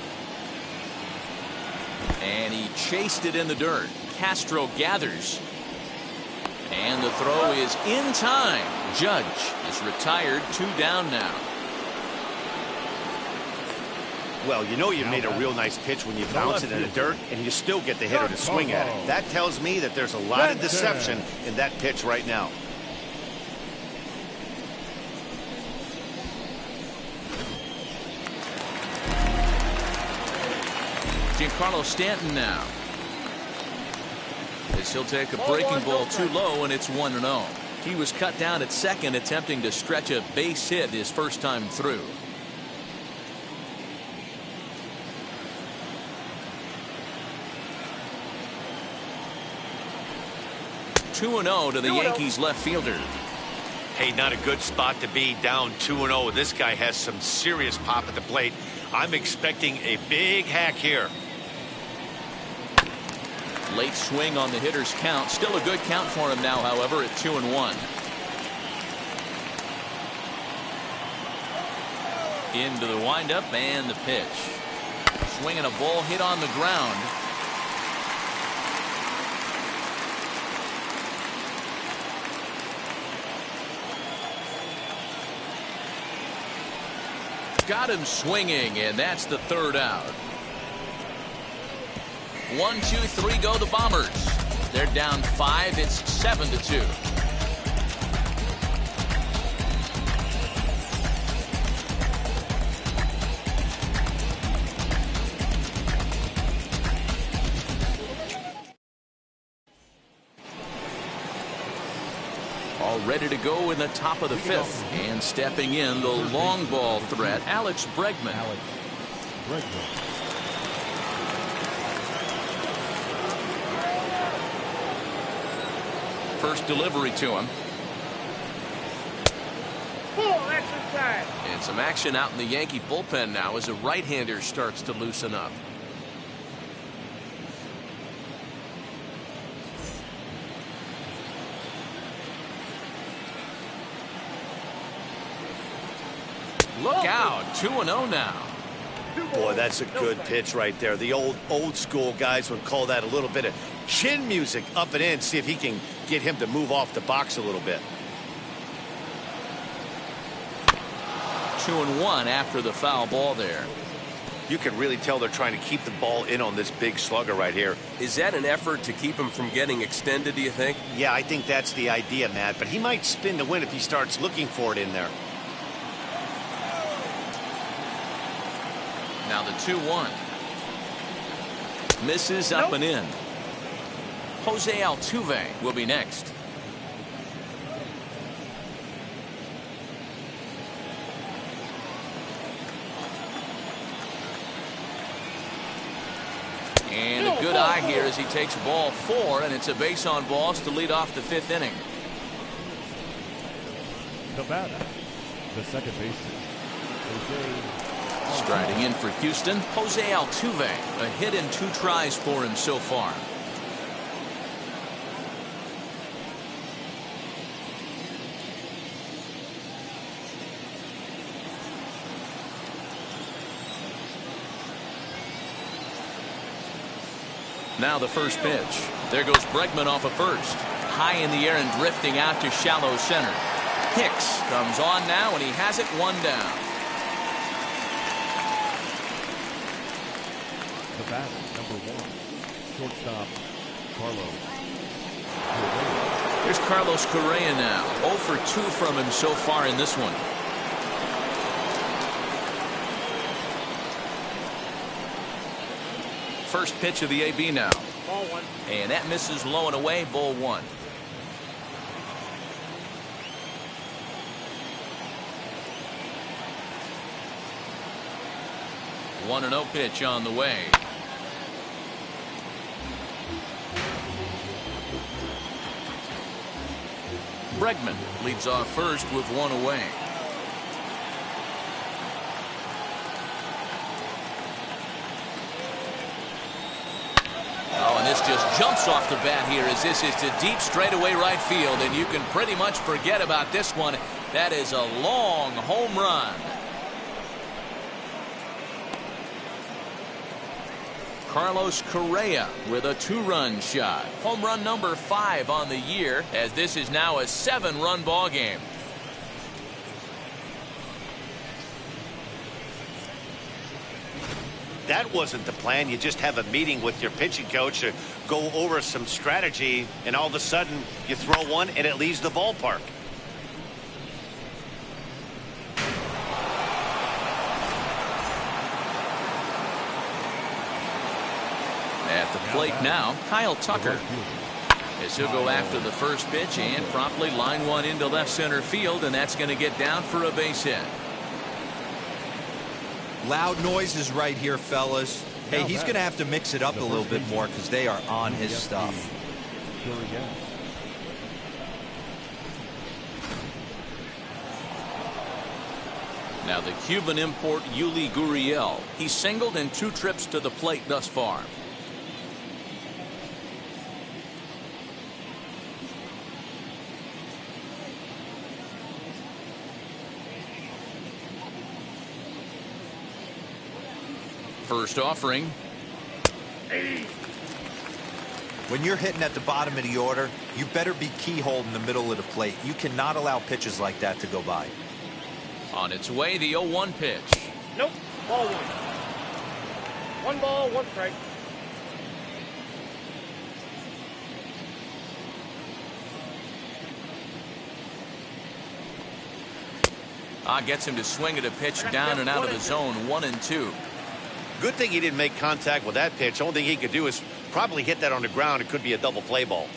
And he chased it in the dirt. Castro gathers. And the throw is in time. Judge is retired, 2 down now. Well, you know you made a real nice pitch when you bounce it in the dirt and you still get the hitter to swing at it. That tells me that there's a lot of deception in that pitch right now. Giancarlo Stanton now. As he'll take a breaking ball too low, and it's 1-0. He was cut down at second, attempting to stretch a base hit his first time through. 2-0 to the Yankees left fielder. Hey, not a good spot to be, down 2-0. This guy has some serious pop at the plate. I'm expecting a big hack here. Late swing on the hitter's count. Still a good count for him now, however, at 2-1. Into the windup and the pitch. Swinging a ball hit on the ground. Got him swinging, and that's the third out. 1, 2, 3 go the Bombers. They're down 5. It's 7-2. All ready to go in the top of the 5th. And stepping in, the long ball threat, Alex Bregman. First delivery to him. And some action out in the Yankee bullpen now as a right-hander starts to loosen up. Look out, 2-0 now. Boy, that's a good pitch right there. The old school guys would call that a little bit of chin music up and in. See if he can get him to move off the box a little bit. 2-1 after the foul ball there. You can really tell they're trying to keep the ball in on this big slugger right here. Is that an effort to keep him from getting extended, do you think? Yeah, I think that's the idea, Matt. But he might spin to win if he starts looking for it in there. Now the 2-1. Misses up and in. Jose Altuve will be next. And a good eye here as he takes ball 4, and it's a base on balls to lead off the 5th inning. The batter, the second baseman, Striding in for Houston, Jose Altuve. A hit and 2 tries for him so far. Now the first pitch. There goes Bregman off of first. High in the air and drifting out to shallow center. Hicks comes on now, and he has it 1 down. the batter, number 1, shortstop Carlos. Here's Carlos Correa now. 0 for 2 from him so far in this one. First pitch of the AB now. Ball 1. And that misses low and away, ball 1. One and 0 pitch on the way. Bregman leads off first with 1 away. Oh, and this just jumps off the bat here as this is to deep straightaway right field, and you can pretty much forget about this one. That is a long home run. Carlos Correa with a 2-run shot. Home run number 5 on the year, as this is now a 7-run ball game. That wasn't the plan. You just have a meeting with your pitching coach to go over some strategy, and all of a sudden you throw one and it leaves the ballpark. At the plate now, Kyle Tucker. As he'll go after the first pitch and promptly line one into left center field, and that's going to get down for a base hit. Loud noises right here, fellas. Hey, he's going to have to mix it up a little bit more because they are on his stuff. Now the Cuban import Yuli Gurriel. He's singled in 2 trips to the plate thus far. First offering. When you're hitting at the bottom of the order, you better be keyhole in the middle of the plate. You cannot allow pitches like that to go by. On its way, the 0-1 pitch. Nope. Ball 1. 1 ball, 1 strike. Gets him to swing at a pitch down and out of the zone. 1-2. Good thing he didn't make contact with that pitch. Only thing he could do is probably hit that on the ground. It could be a double play ball.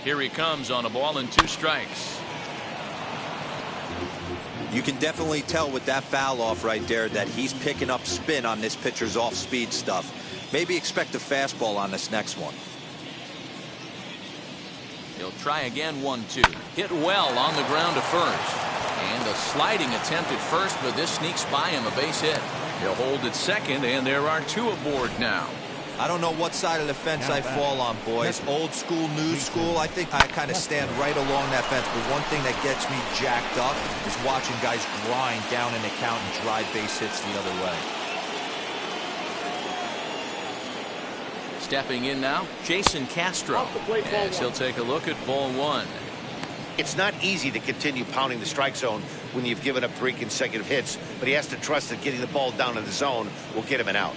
Here he comes on a ball and 2 strikes. You can definitely tell with that foul off right there that he's picking up spin on this pitcher's off-speed stuff. Maybe expect a fastball on this next one. He'll try again. 1-2. Hit well on the ground to first. And a sliding attempt at first, but this sneaks by him, a base hit. He'll hold at second, and there are 2 aboard now. I don't know what side of the fence I fall on, boys. Old school, new school. I think I kind of stand right along that fence. But one thing that gets me jacked up is watching guys grind down in the count and drive base hits the other way. Stepping in now, Jason Castro. As he'll take a look at ball 1. It's not easy to continue pounding the strike zone when you've given up 3 consecutive hits, but he has to trust that getting the ball down in the zone will get him an out.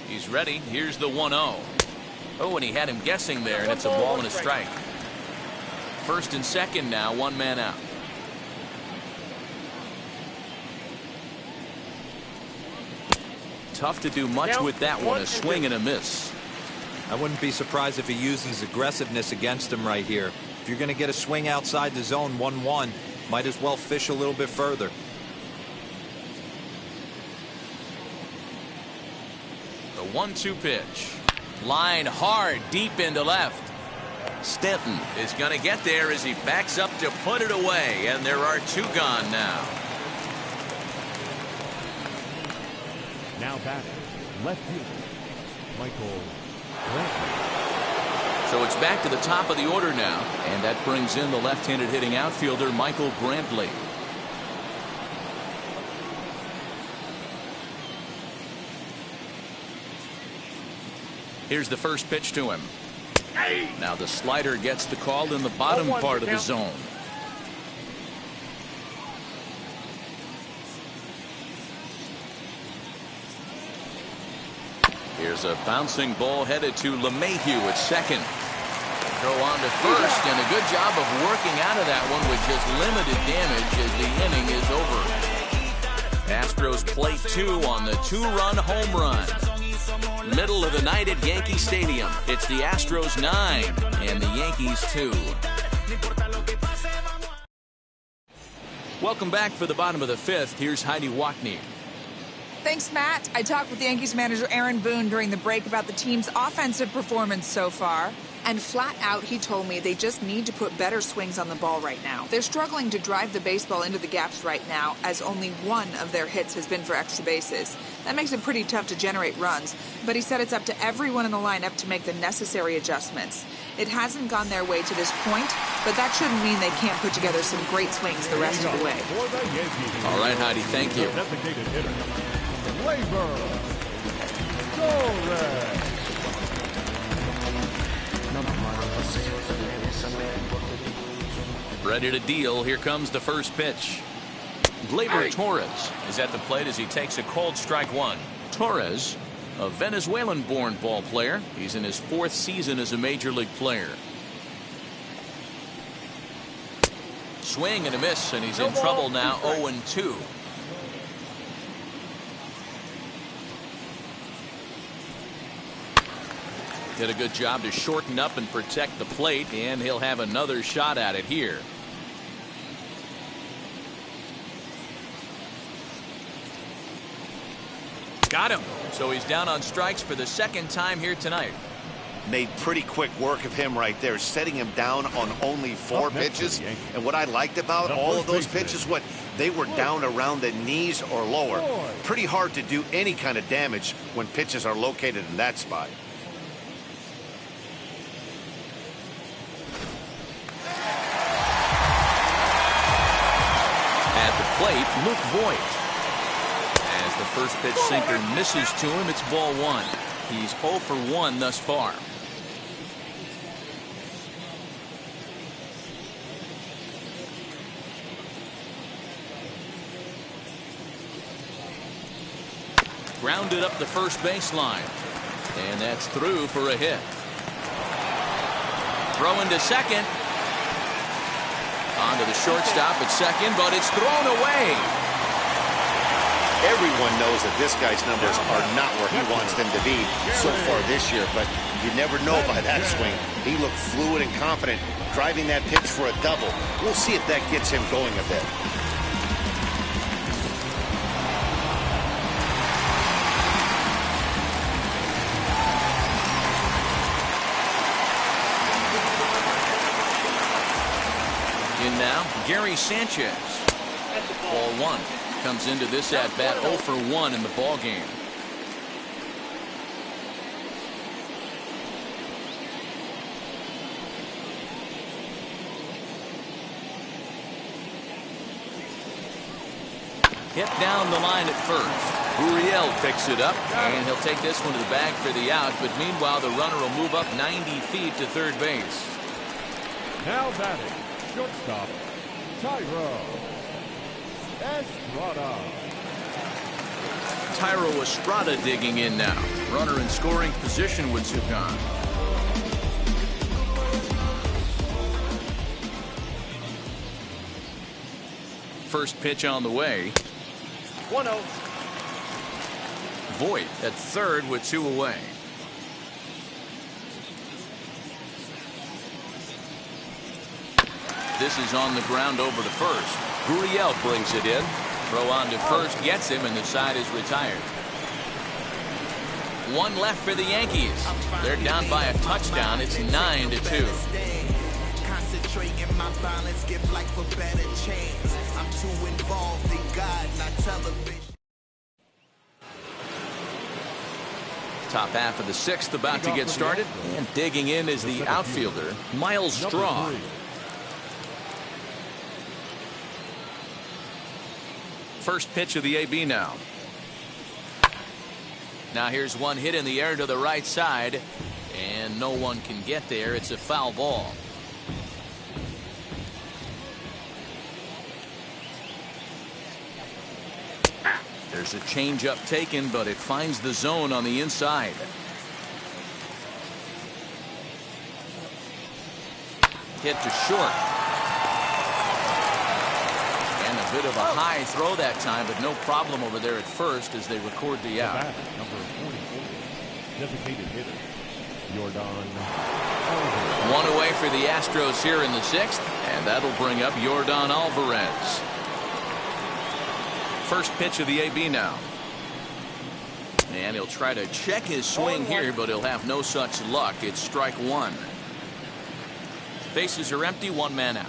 He's ready. Here's the 1-0. Oh, and he had him guessing there, and it's a ball and a strike. First and second now, 1 man out. Tough to do much with that one. A swing and a miss. I wouldn't be surprised if he uses aggressiveness against him right here. If you're going to get a swing outside the zone 1-1, might as well fish a little bit further. The 1-2 pitch. Line hard deep into left. Stanton is going to get there as he backs up to put it away, and there are 2 gone now. Now back, left field, Michael Brantley. So it's back to the top of the order now, and that brings in the left-handed hitting outfielder Michael Brantley. Here's the first pitch to him. Now the slider gets the call in the bottom part of the zone. Here's a bouncing ball headed to LeMahieu at second. Throw on to first, and a good job of working out of that one with just limited damage as the inning is over. Astros play 2 on the 2-run home run. Middle of the night at Yankee Stadium. It's the Astros 9 and the Yankees 2. Welcome back for the bottom of the 5th. Here's Heidi Watney. Thanks, Matt. I talked with Yankees manager Aaron Boone during the break about the team's offensive performance so far. And flat out, he told me they just need to put better swings on the ball right now. They're struggling to drive the baseball into the gaps right now, as only 1 of their hits has been for extra bases. That makes it pretty tough to generate runs, but he said it's up to everyone in the lineup to make the necessary adjustments. It hasn't gone their way to this point, but that shouldn't mean they can't put together some great swings the rest of the way. All right, Heidi, thank you. Designated hitter, Labor Torres. Ready to deal. Here comes the first pitch. Gleyber Torres is at the plate as he takes a called strike 1. Torres, a Venezuelan-born ball player. He's in his 4th season as a major league player. Swing and a miss, and he's in trouble now. 0-2. Did a good job to shorten up and protect the plate, and he'll have another shot at it here. Got him. So he's down on strikes for the second time here tonight. Made pretty quick work of him right there, setting him down on only 4 pitches. And what I liked about all of those pitches, they were down around the knees or lower. Pretty hard to do any kind of damage when pitches are located in that spot. At the plate, Luke Voigt. As the first pitch sinker misses to him, it's ball 1. He's 0 for 1 thus far. Grounded up the first baseline. And that's through for a hit. Throw into second. On to the shortstop at second, but it's thrown away. Everyone knows that this guy's numbers are not where he wants them to be so far this year, but you never know by that swing. He looked fluid and confident, driving that pitch for a double. We'll see if that gets him going a bit. In now, Gary Sanchez. Ball 1. Comes into this at bat 0 for 1 in the ball game. Hit down the line at first. Gurriel picks it up, and he'll take this one to the bag for the out. But meanwhile, the runner will move up 90 feet to third base. Now batting, shortstop, Tyro Estrada. Tyro Estrada digging in now. Runner in scoring position with Zucon. First pitch on the way. 1-0. Voigt at third with 2 away. This is on the ground over to first. Gurriel brings it in. Throw on to first gets him, and the side is retired. 1 left for the Yankees. They're down by a touchdown. It's 9-2. Concentrating my balance, give life a better chance. I'm too involved in God, not television. Top half of the 6th about to get started, and digging in is the outfielder, Miles Straw. First pitch of the AB now. Now here's one hit in the air to the right side, and no one can get there. It's a foul ball. There's a changeup taken, but it finds the zone on the inside. Hit to short. And a bit of a high throw that time, but no problem over there at first as they record the out. Number 44, designated hitter, Yordan. 1 away for the Astros here in the 6th, and that'll bring up Yordan Alvarez. First pitch of the AB now. And he'll try to check his swing here, but he'll have no such luck. It's strike 1. Bases are empty, 1 man out.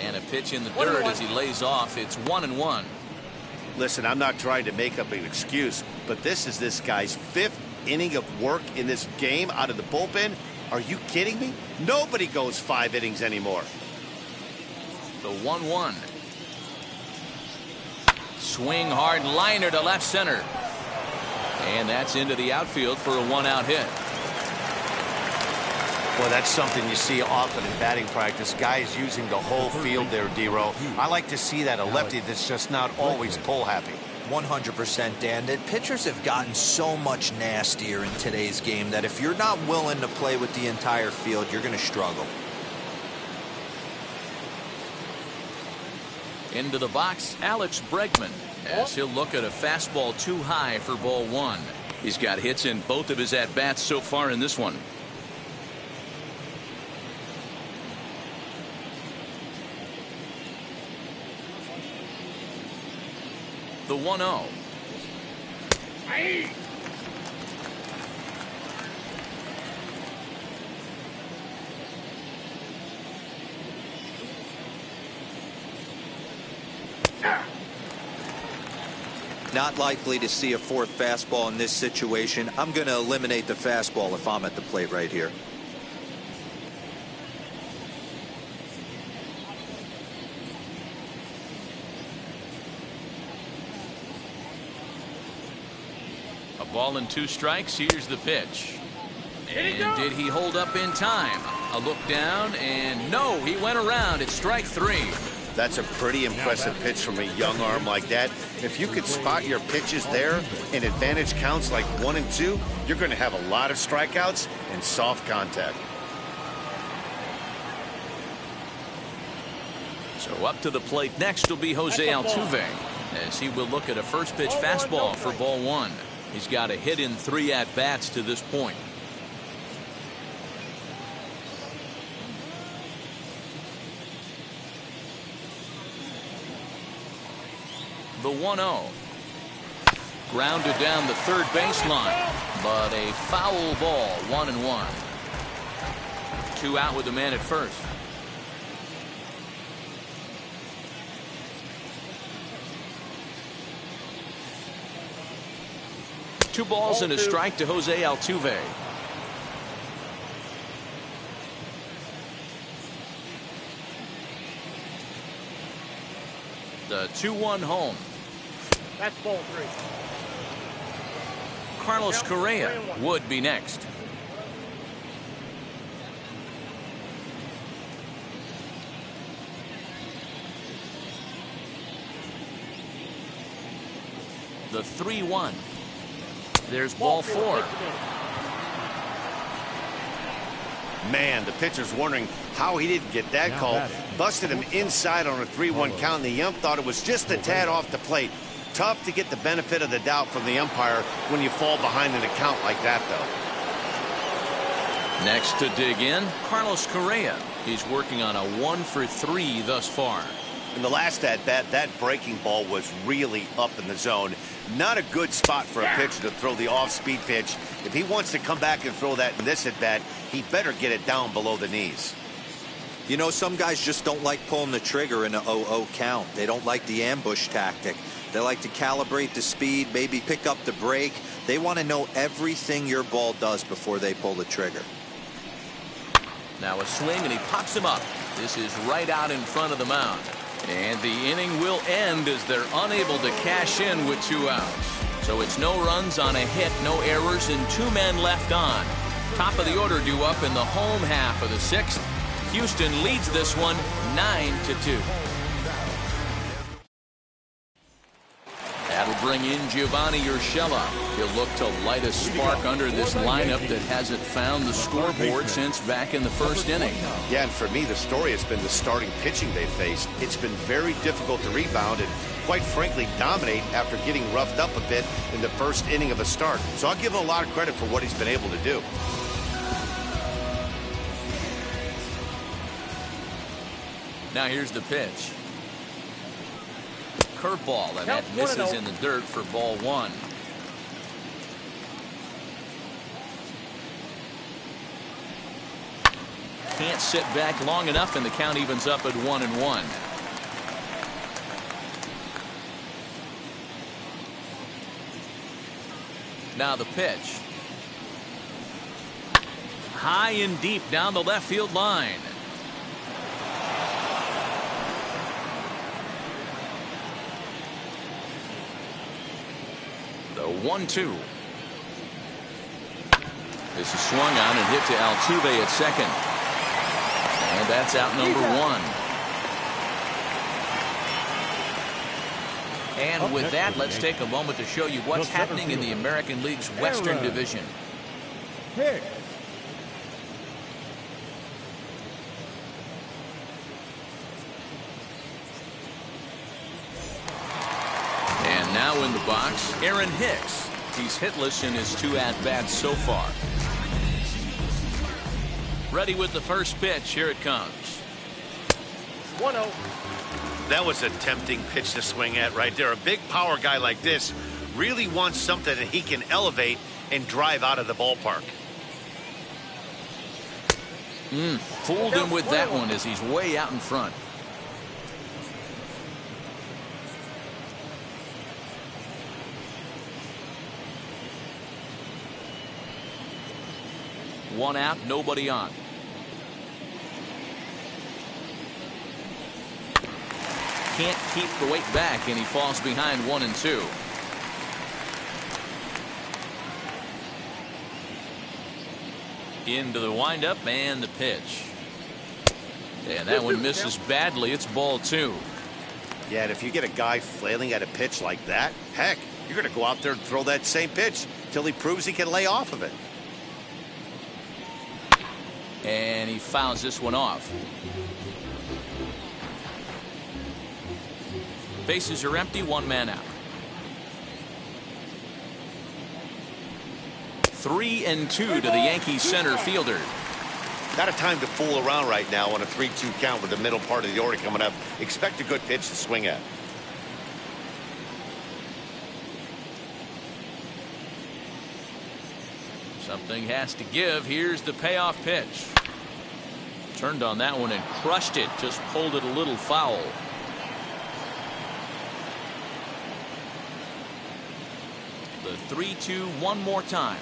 And a pitch in the dirt as he lays off. It's 1-1. Listen, I'm not trying to make up an excuse, but this is this guy's 5th inning of work in this game out of the bullpen. Are you kidding me? Nobody goes 5 innings anymore. The 1-1. Swing hard liner to left center. And that's into the outfield for a 1-out hit. Well, that's something you see often in batting practice. Guys using the whole field there, D-Row. I like to see that. A lefty that's just not always pull happy. 100%, Dan. That pitchers have gotten so much nastier in today's game that if you're not willing to play with the entire field, you're going to struggle. Into the box, Alex Bregman, as he'll look at a fastball too high for ball 1. He's got hits in both of his at-bats so far in this one. The 1-0. Not likely to see a fourth fastball in this situation. I'm going to eliminate the fastball if I'm at the plate right here. A ball and 2 strikes. Here's the pitch. And did he hold up in time? A look down, and no, he went around. It's strike 3. That's a pretty impressive pitch from a young arm like that. If you could spot your pitches there in advantage counts like 1 and 2, you're going to have a lot of strikeouts and soft contact. So up to the plate next will be Jose Altuve, as he will look at a first pitch fastball for ball 1. He's got a hit in 3 at-bats to this point. The 1-0. Grounded down the third baseline, but a foul ball. 1-1. 2 out with the man at first. Two balls and a strike to Jose Altuve. The 2-1 home. That's ball 3. Carlos Correa would be next. The 3-1. There's ball 4. Man, the pitcher's wondering how he didn't get that call. Busted him inside on a 3-1 count, and the ump thought it was just a tad off the plate. Tough to get the benefit of the doubt from the umpire when you fall behind in a count like that, though. Next to dig in, Carlos Correa. He's working on a 1 for 3 thus far. In the last at-bat, that breaking ball was really up in the zone. Not a good spot for a pitcher to throw the off-speed pitch. If he wants to come back and throw that in this at-bat, he better get it down below the knees. You know, some guys just don't like pulling the trigger in a 0-0 count. They don't like the ambush tactic. They like to calibrate the speed, maybe pick up the break. They want to know everything your ball does before they pull the trigger. Now a swing, and he pops him up. This is right out in front of the mound. And the inning will end as they're unable to cash in with 2 outs. So it's no runs on a hit, no errors, and 2 men left on. Top of the order due up in the home half of the 6th. Houston leads this one 9-2. That'll bring in Giovanni Urshela. He'll look to light a spark under this lineup that hasn't found the scoreboard since back in the first inning. Yeah, and for me, the story has been the starting pitching they faced. It's been very difficult to rebound and, quite frankly, dominate after getting roughed up a bit in the first inning of a start. So I'll give him a lot of credit for what he's been able to do. Now here's the pitch. Curveball, and that misses in the dirt for ball 1. Can't sit back long enough, and the count evens up at 1-1. Now the pitch. High and deep down the left field line. The 1-2. This is swung on and hit to Altuve at second. And that's out number 1. And with that, let's take a moment to show you what's happening in the American League's Western Division. And now in the box, Aaron Hicks. He's hitless in his 2 at-bats so far. Ready with the first pitch. Here it comes. 1-0. That was a tempting pitch to swing at right there. A big power guy like this really wants something that he can elevate and drive out of the ballpark. Fooled him with that one as he's way out in front. One out, nobody on. Can't keep the weight back, and he falls behind 1-2. Into the windup and the pitch. And that one misses badly. It's ball 2. Yeah, and if you get a guy flailing at a pitch like that, heck, you're going to go out there and throw that same pitch till he proves he can lay off of it. And he fouls this one off. Bases are empty, 1 man out. 3-2 to the Yankees center fielder. Not a time to fool around right now on a 3-2 count with the middle part of the order coming up. Expect a good pitch to swing at. Something has to give. Here's the payoff pitch. Turned on that one and crushed it. Just pulled it a little foul. The 3-2 one more time.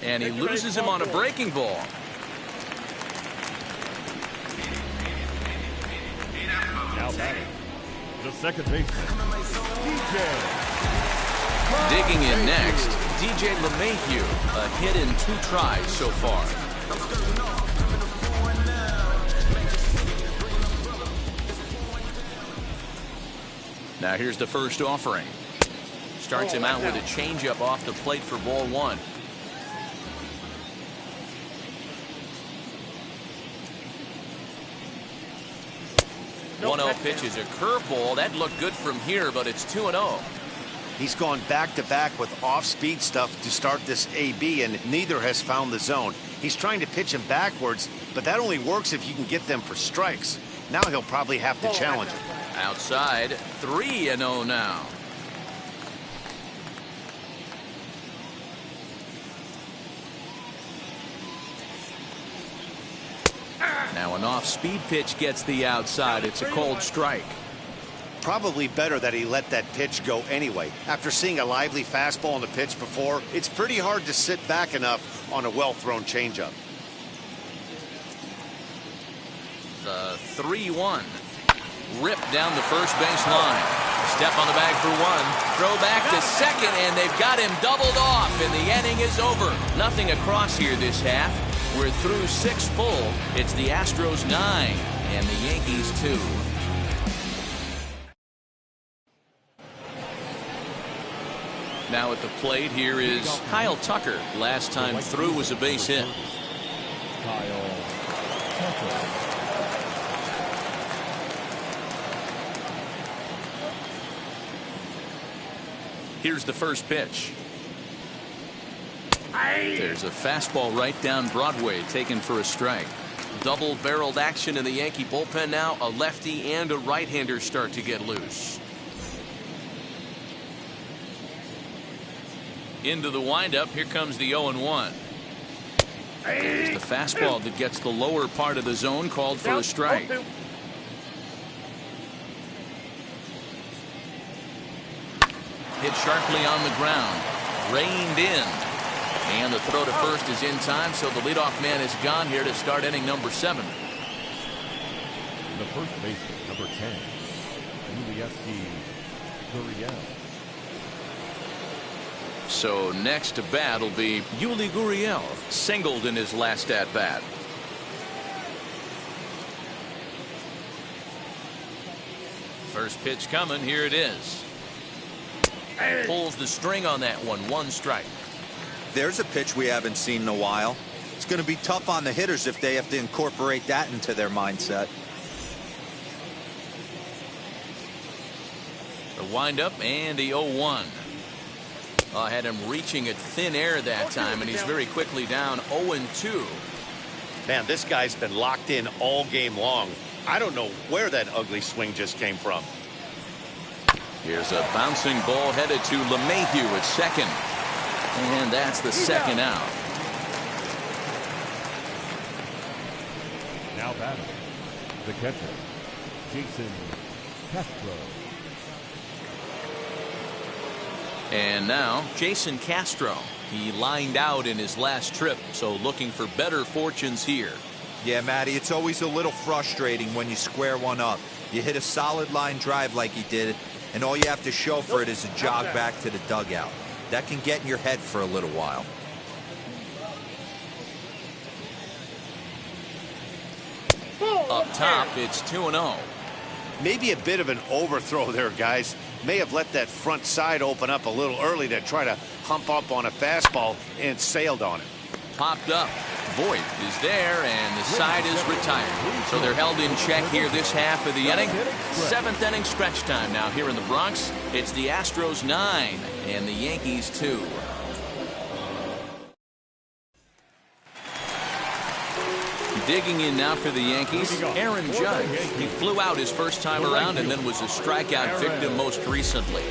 And he loses him on a breaking ball. Now batting, the second baseman, DJ. Digging in next, DJ LeMahieu. A hit in 2 tries so far. Now here's the first offering. Starts him out with a changeup off the plate for ball 1. No 1-0 pitch is a curveball. That looked good from here, but it's 2-0. He's gone back-to-back with off-speed stuff to start this AB, and neither has found the zone. He's trying to pitch him backwards, but that only works if you can get them for strikes. Now he'll probably have to challenge him. Outside, 3-0 now. Now an off-speed pitch gets the outside. It's a cold strike. Probably better that he let that pitch go anyway. After seeing a lively fastball on the pitch before, it's pretty hard to sit back enough on a well-thrown changeup. The 3-1. Ripped down the first base line. Step on the bag for 1. Throw back to second, and they've got him doubled off, and the inning is over. Nothing across here this half. We're through 6 full. It's the Astros 9 and the Yankees 2. Now at the plate here is Kyle Tucker. Last time through was a base hit. Kyle Tucker. Here's the first pitch. There's a fastball right down Broadway, taken for a strike. Double-barreled action in the Yankee bullpen now. A lefty and a right-hander start to get loose. Into the windup. Here comes the 0-1. There's the fastball that gets the lower part of the zone, called for a strike. Hit sharply on the ground. Reined in. And the throw to first is in time, so the leadoff man is gone here to start inning number 7. The first baseman, number 10, Gurriel. So next to bat will be Yuli Gurriel, singled in his last at bat. First pitch coming. Here it is. Pulls the string on that one. 1 strike. There's a pitch we haven't seen in a while. It's going to be tough on the hitters if they have to incorporate that into their mindset. The windup and the 0-1. Had him reaching at thin air that time, and he's very quickly down 0-2. Man, this guy's been locked in all game long. I don't know where that ugly swing just came from. Here's a bouncing ball headed to LeMahieu at second. And that's the second out. Now batting, the catcher, Jason Castro. And now Jason Castro. He lined out in his last trip, so looking for better fortunes here. Yeah, Matty, it's always a little frustrating when you square one up. You hit a solid line drive like he did, and all you have to show for it is a jog back to the dugout. That can get in your head for a little while. Up top, it's 2-0. Maybe a bit of an overthrow there, guys. May have let that front side open up a little early to try to hump up on a fastball and sailed on it. Popped up. Voigt is there, and the side is retired. So they're held in check here this half of the inning. Seventh inning stretch time now here in the Bronx. It's the Astros 9 and the Yankees 2. Digging in now for the Yankees, Aaron Judge. He flew out his first time around and then was a strikeout victim most recently.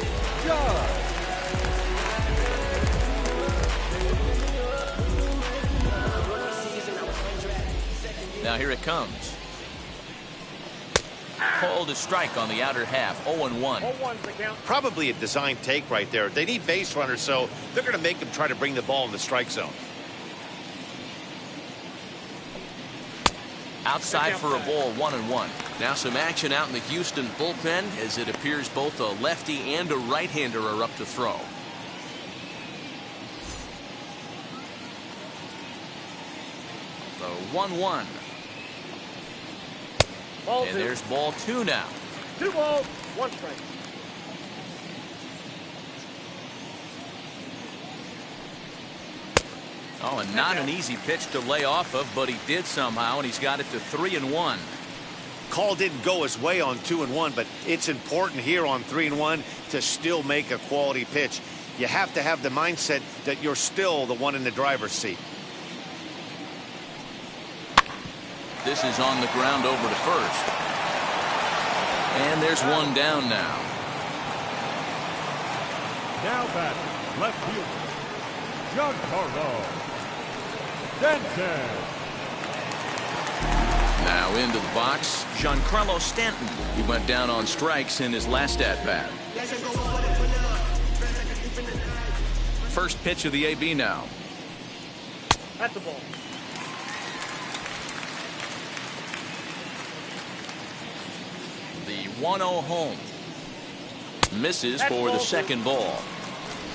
Now here it comes. Called a strike on the outer half, 0-1. Probably a design take right there. They need base runners, so they're going to make them try to bring the ball in the strike zone. Outside for a ball, 1-1. Now some action out in the Houston bullpen as it appears both a lefty and a right-hander are up to throw. The 1-1. And there's ball 2 now. 2 balls, 1 strike. Oh, and not an easy pitch to lay off of, but he did somehow, and he's got it to 3-1. Call didn't go his way on 2-1, but it's important here on 3-1 to still make a quality pitch. You have to have the mindset that you're still the one in the driver's seat. This is on the ground over to first. And there's one down now. Now batting, left fielder, Giancarlo Stanton. Now into the box, Giancarlo Stanton. He went down on strikes in his last at-bat. First pitch of the AB now. That's the ball. The 1-0 home. Misses for the second ball.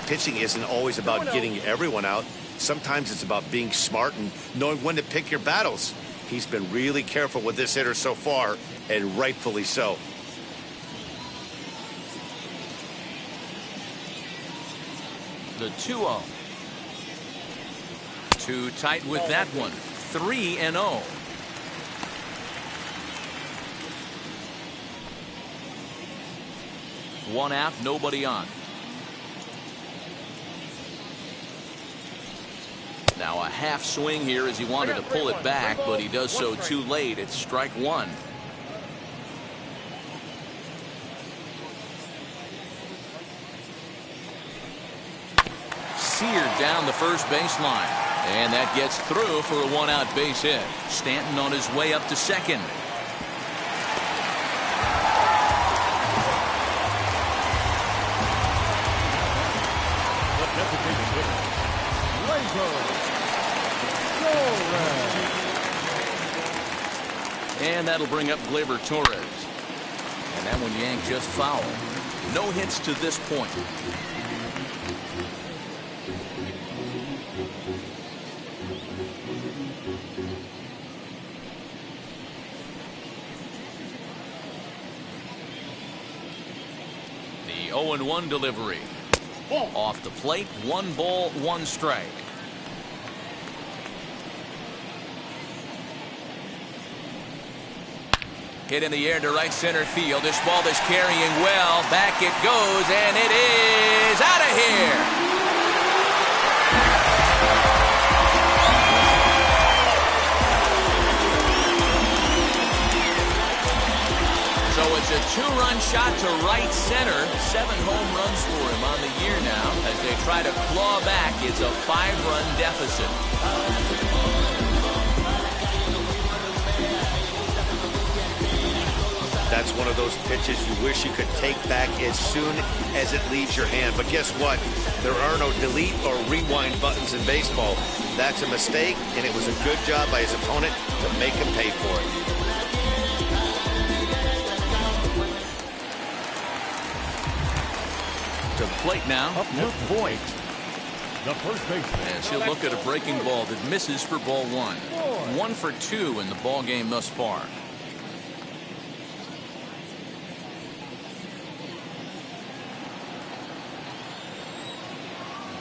Pitching isn't always about getting everyone out. Sometimes it's about being smart and knowing when to pick your battles. He's been really careful with this hitter so far, and rightfully so. The 2-0. Too tight with that one. 3-0. One out, nobody on. Now a half swing here as he wanted to pull it back, but he does so too late. It's strike one. Seared down the first baseline, and that gets through for a one-out base hit. Stanton on his way up to second. And that'll bring up Gleyber Torres. And that one yanked just foul. No hits to this point. The 0-1 delivery. Off the plate, 1 ball, 1 strike. Hit in the air to right center field. This ball is carrying well. Back it goes, and it is out of here. It's a two-run shot to right center. 7 home runs for him on the year now as they try to claw back. It's a 5-run deficit. That's one of those pitches you wish you could take back as soon as it leaves your hand. But guess what? There are no delete or rewind buttons in baseball. That's a mistake, and it was a good job by his opponent to make him pay for it. To the plate now, Voit. The first baseman. As he'll look at a breaking ball that misses for ball 1. 1 for 2 in the ball game thus far.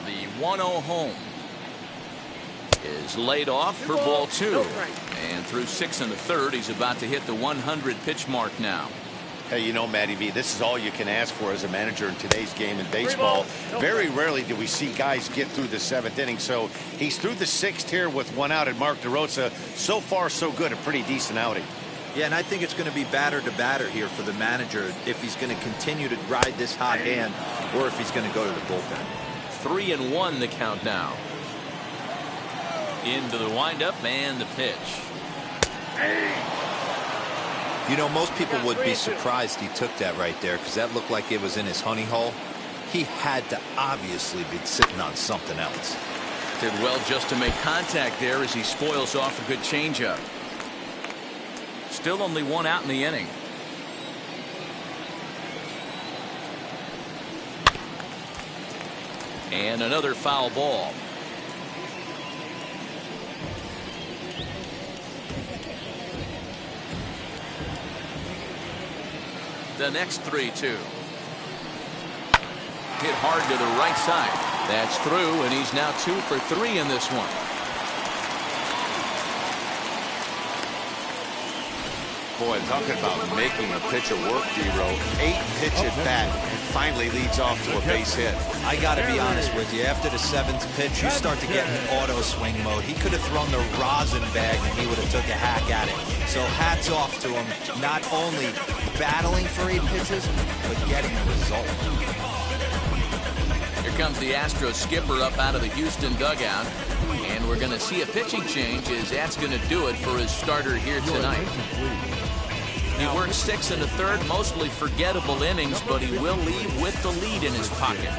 The 1-0 home is laid off for ball 2. And through 6 1/3, he's about to hit the 100 pitch mark now. Hey, you know, Matty V, this is all you can ask for as a manager in today's game in baseball. Very rarely do we see guys get through the 7th inning. So he's through the 6th here with 1 out, and Mark DeRosa, so far so good, a pretty decent outing. Yeah, and I think it's going to be batter to batter here for the manager if he's going to continue to ride this hot hand or if he's going to go to the bullpen. 3-1 the count now. Into the windup and the pitch. You know, most people would be surprised he took that right there because that looked like it was in his honey hole. He had to obviously be sitting on something else. Did well just to make contact there as he spoils off a good changeup. Still only 1 out in the inning. And another foul ball. The next 3-2. Hit hard to the right side. That's through, and he's now 2 for 3 in this one. Boy, talking about making a pitcher work, D-Row. 8 pitch at bat, and finally leads off to a base hit. I got to be honest with you. After the 7th pitch, you start to get in auto swing mode. He could have thrown the rosin bag, and he would have took a hack at it. So hats off to him, not only battling for 8 pitches, but getting a result. Here comes the Astros skipper up out of the Houston dugout. And we're going to see a pitching change as that's going to do it for his starter here tonight. He worked 6 1/3, mostly forgettable innings, but he will leave with the lead in his pocket.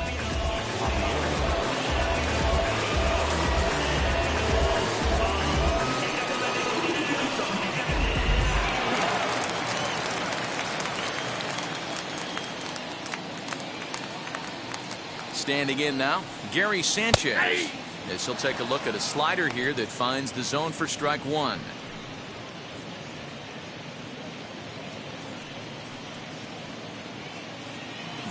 Standing in now, Gary Sanchez. As he'll take a look at a slider here that finds the zone for strike 1.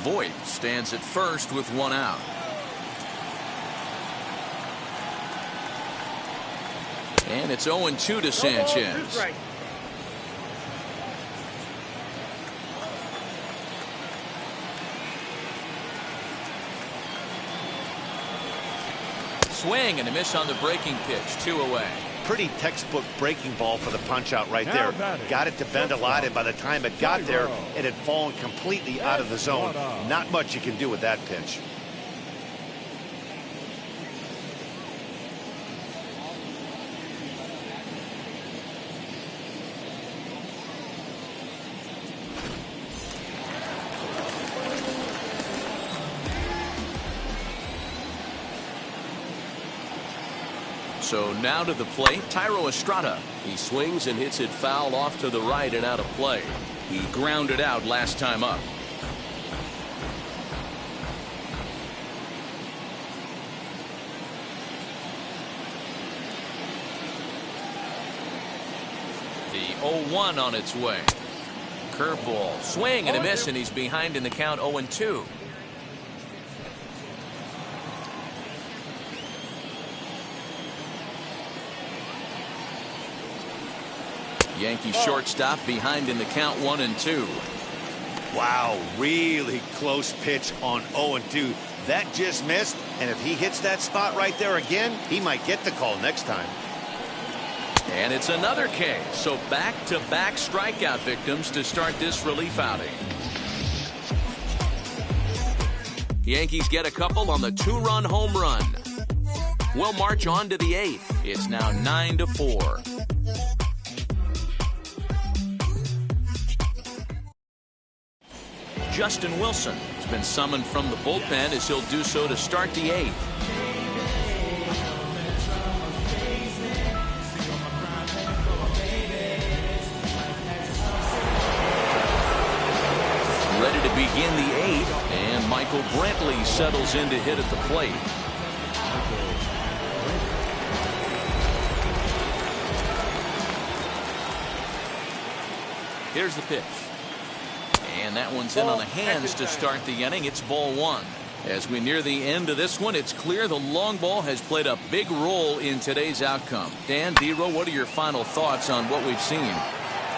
Voit stands at first with 1 out. And it's 0-2 to Sanchez. Swing and a miss on the breaking pitch. 2 away. Pretty textbook breaking ball for the punch out right there. Got it to bend a lot, and by the time it got there, it had fallen completely out of the zone. Not much you can do with that pitch. So now to the plate, Thairo Estrada. He swings and hits it foul off to the right and out of play. He grounded out last time up. The 0-1 on its way. Curveball, swing and a miss, and he's behind in the count 0-2. Yankee shortstop behind in the count 1-2. Wow, really close pitch on 0-2. That just missed, and if he hits that spot right there again, he might get the call next time. And it's another K. So back-to-back strikeout victims to start this relief outing. Yankees get a couple on the 2-run home run. We'll march on to the 8th. It's now 9-4. Justin Wilson has been summoned from the bullpen as he'll do so to start the 8th. Ready to begin the 8th, and Michael Brantley settles in to hit at the plate. Here's the pitch. And that one's in on the hands to start the inning. It's ball 1. As we near the end of this one, it's clear the long ball has played a big role in today's outcome. Dan, D-Row, what are your final thoughts on what we've seen?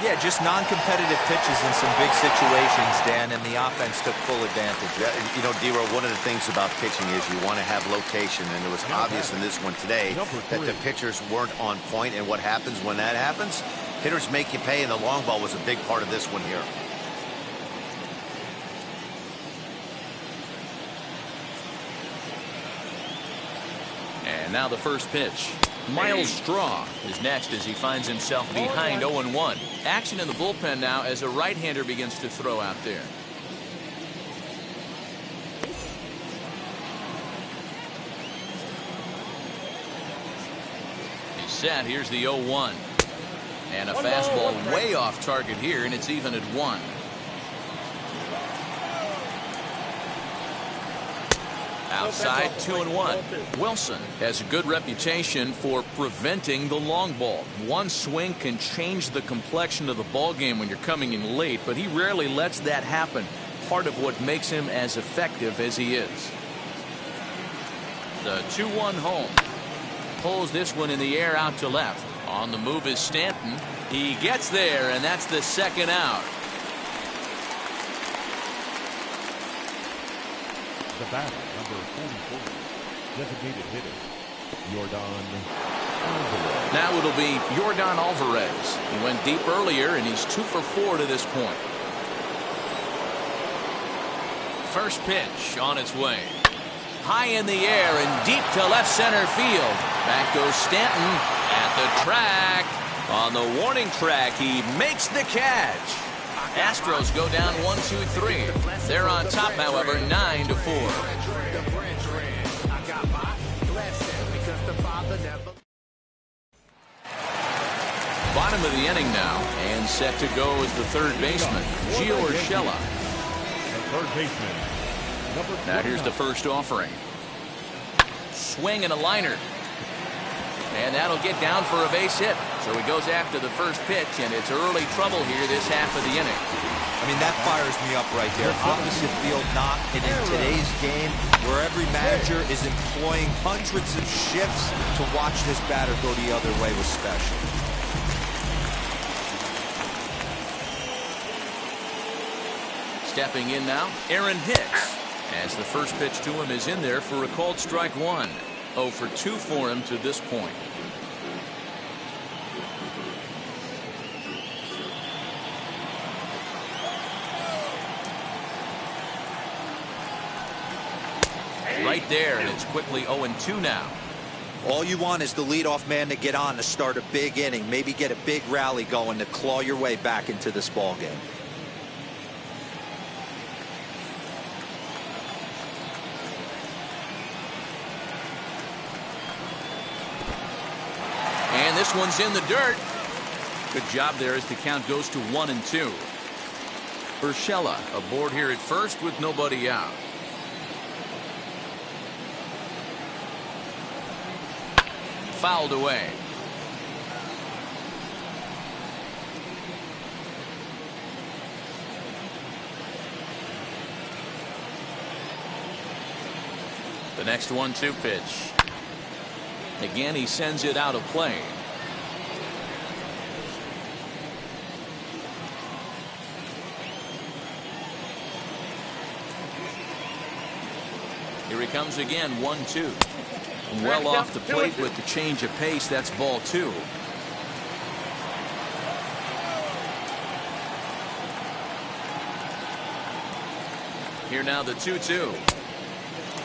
Yeah, just non-competitive pitches in some big situations, Dan, and the offense took full advantage. Yeah, you know, D-Row, one of the things about pitching is you want to have location, and it was obvious in this one today that the pitchers weren't on point, and what happens when that happens? Hitters make you pay, and the long ball was a big part of this one here. And now the first pitch. Miles Straw is next as he finds himself behind 0-1. Action in the bullpen now as a right-hander begins to throw out there. He's set. Here's the 0-1. And a fastball way off target here, and it's even at 1. Outside, 2-1. Wilson has a good reputation for preventing the long ball. One swing can change the complexion of the ball game when you're coming in late, but he rarely lets that happen. Part of what makes him as effective as he is. The 2-1 home. Pulls this one in the air out to left. On the move is Stanton. He gets there, and that's the second out. The batter, number 44, designated hitter, Yordan Alvarez. Now it'll be Yordan Alvarez. He went deep earlier, and he's 2 for 4 to this point. First pitch on its way. High in the air and deep to left center field. Back goes Stanton at the track. On the warning track, he makes the catch. Astros go down 1-2-3. They're on top, however, 9-4. Bottom of the inning now, and set to go is the third baseman, Gio Urshela. The third baseman. Now here's the first offering. Swing and a liner. And that'll get down for a base hit. So he goes after the first pitch, and it's early trouble here this half of the inning. I mean, that fires me up right there. Opposite field knock, and in today's game, where every manager is employing hundreds of shifts to watch this batter go the other way was special. Stepping in now, Aaron Hicks. As the first pitch to him is in there for a called strike 1. 0 for 2 for him to this point. Right there, and it's quickly 0-2 now. All you want is the leadoff man to get on to start a big inning, maybe get a big rally going to claw your way back into this ball game. And this one's in the dirt. Good job there as the count goes to 1-2. Urshela aboard here at first with nobody out. Fouled away. The next 1-2 pitch. Again, he sends it out of play. Here he comes again, 1-2. Well off the plate with the change of pace. That's ball 2. Here now the 2-2.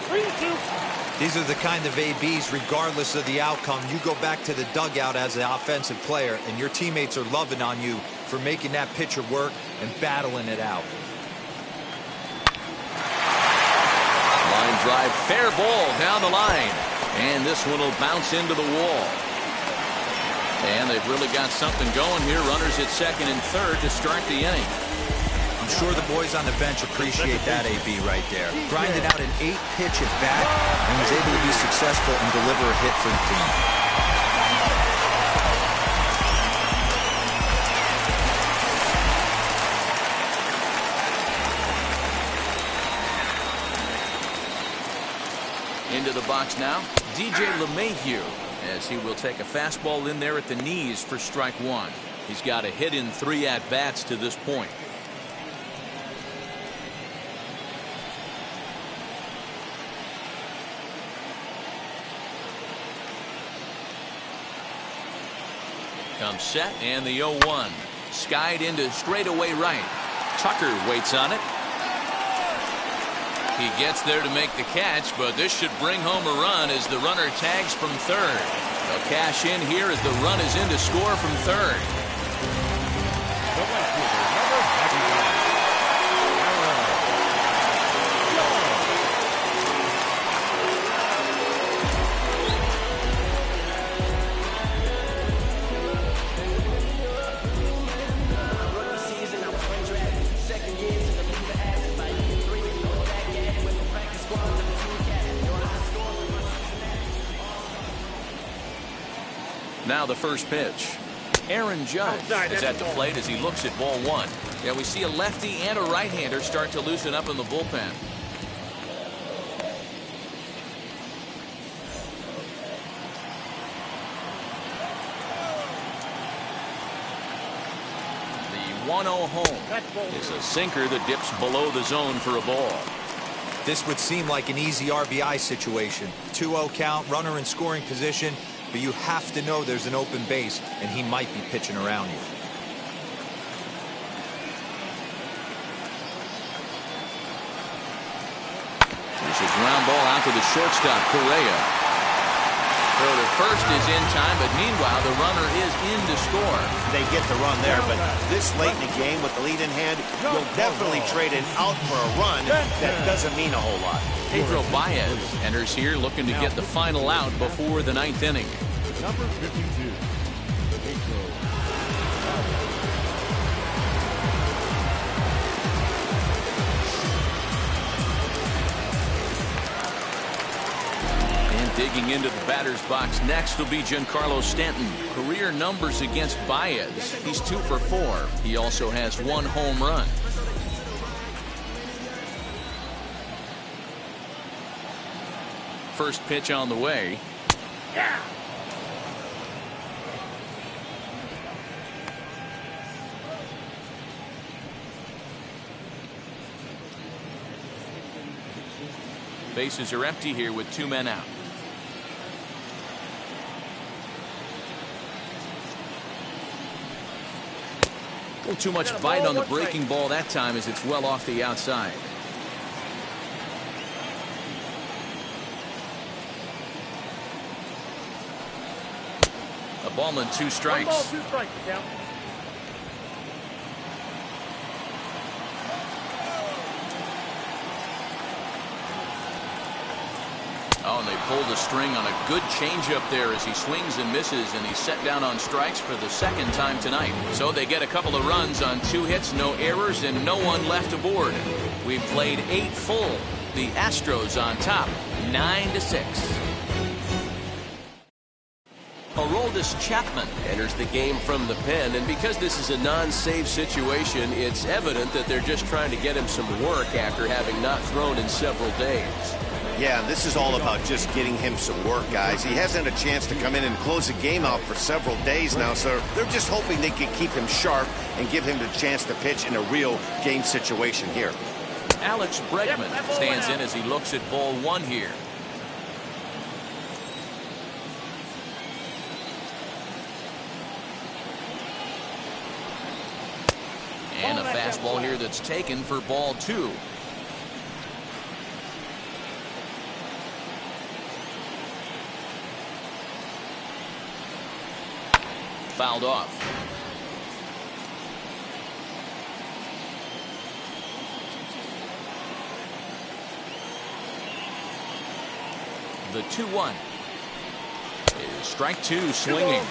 3-2. These are the kind of ABs, regardless of the outcome. You go back to the dugout as an offensive player, and your teammates are loving on you for making that pitcher work and battling it out. Line drive, fair ball down the line. And this one will bounce into the wall. And they've really got something going here. Runners at second and third to start the inning. I'm sure the boys on the bench appreciate that AB right there. Grinded out an 8-pitch at bat and was able to be successful and deliver a hit for the team. Into the box now, DJ LeMahieu, as he will take a fastball in there at the knees for strike one. He's got a hit in 3 at-bats to this point. Comes set and the 0-1. Skied into straightaway right. Tucker waits on it. He gets there to make the catch, but this should bring home a run as the runner tags from third. They'll cash in here as the run is in to score from third. Now the first pitch. Aaron Judge is at the plate as he looks at ball one. Yeah, we see a lefty and a right-hander start to loosen up in the bullpen. The 1-0 home is a sinker that dips below the zone for a ball. This would seem like an easy RBI situation. 2-0 count, runner in scoring position, but you have to know there's an open base, and he might be pitching around you. There's a ground ball out to the shortstop, Correa. Throw to first is in time, but meanwhile the runner is in to score. They get the run there, but this late in the game with the lead in hand, you'll definitely trade an out for a run. That doesn't mean a whole lot. Pedro Baez enters here looking to get the final out before the 9th inning. Number 52, Pedro. And digging into the batter's box next will be Giancarlo Stanton. Career numbers against Baez. He's 2 for 4. He also has 1 home run. First pitch on the way. Yeah. Bases are empty here with 2 men out. A little too much bite on the breaking ball that time as it's well off the outside. A ball and 2 strikes. 1 ball, 2 strikes, count. Oh, and they pulled the string on a good changeup there as he swings and misses, and he's set down on strikes for the 2nd time tonight. So they get a couple of runs on 2 hits, no errors, and no one left aboard. We've played 8 full. The Astros on top, 9-6. Aroldis Chapman enters the game from the pen, and because this is a non-save situation, it's evident that they're just trying to get him some work after having not thrown in several days. Yeah, this is all about just getting him some work, guys. He hasn't had a chance to come in and close the game out for several days now, so they're just hoping they can keep him sharp and give him the chance to pitch in a real game situation here. Alex Bregman stands in as he looks at ball 1 here. And a fastball here that's taken for ball 2. Fouled off. The 2-1 is strike two, swinging.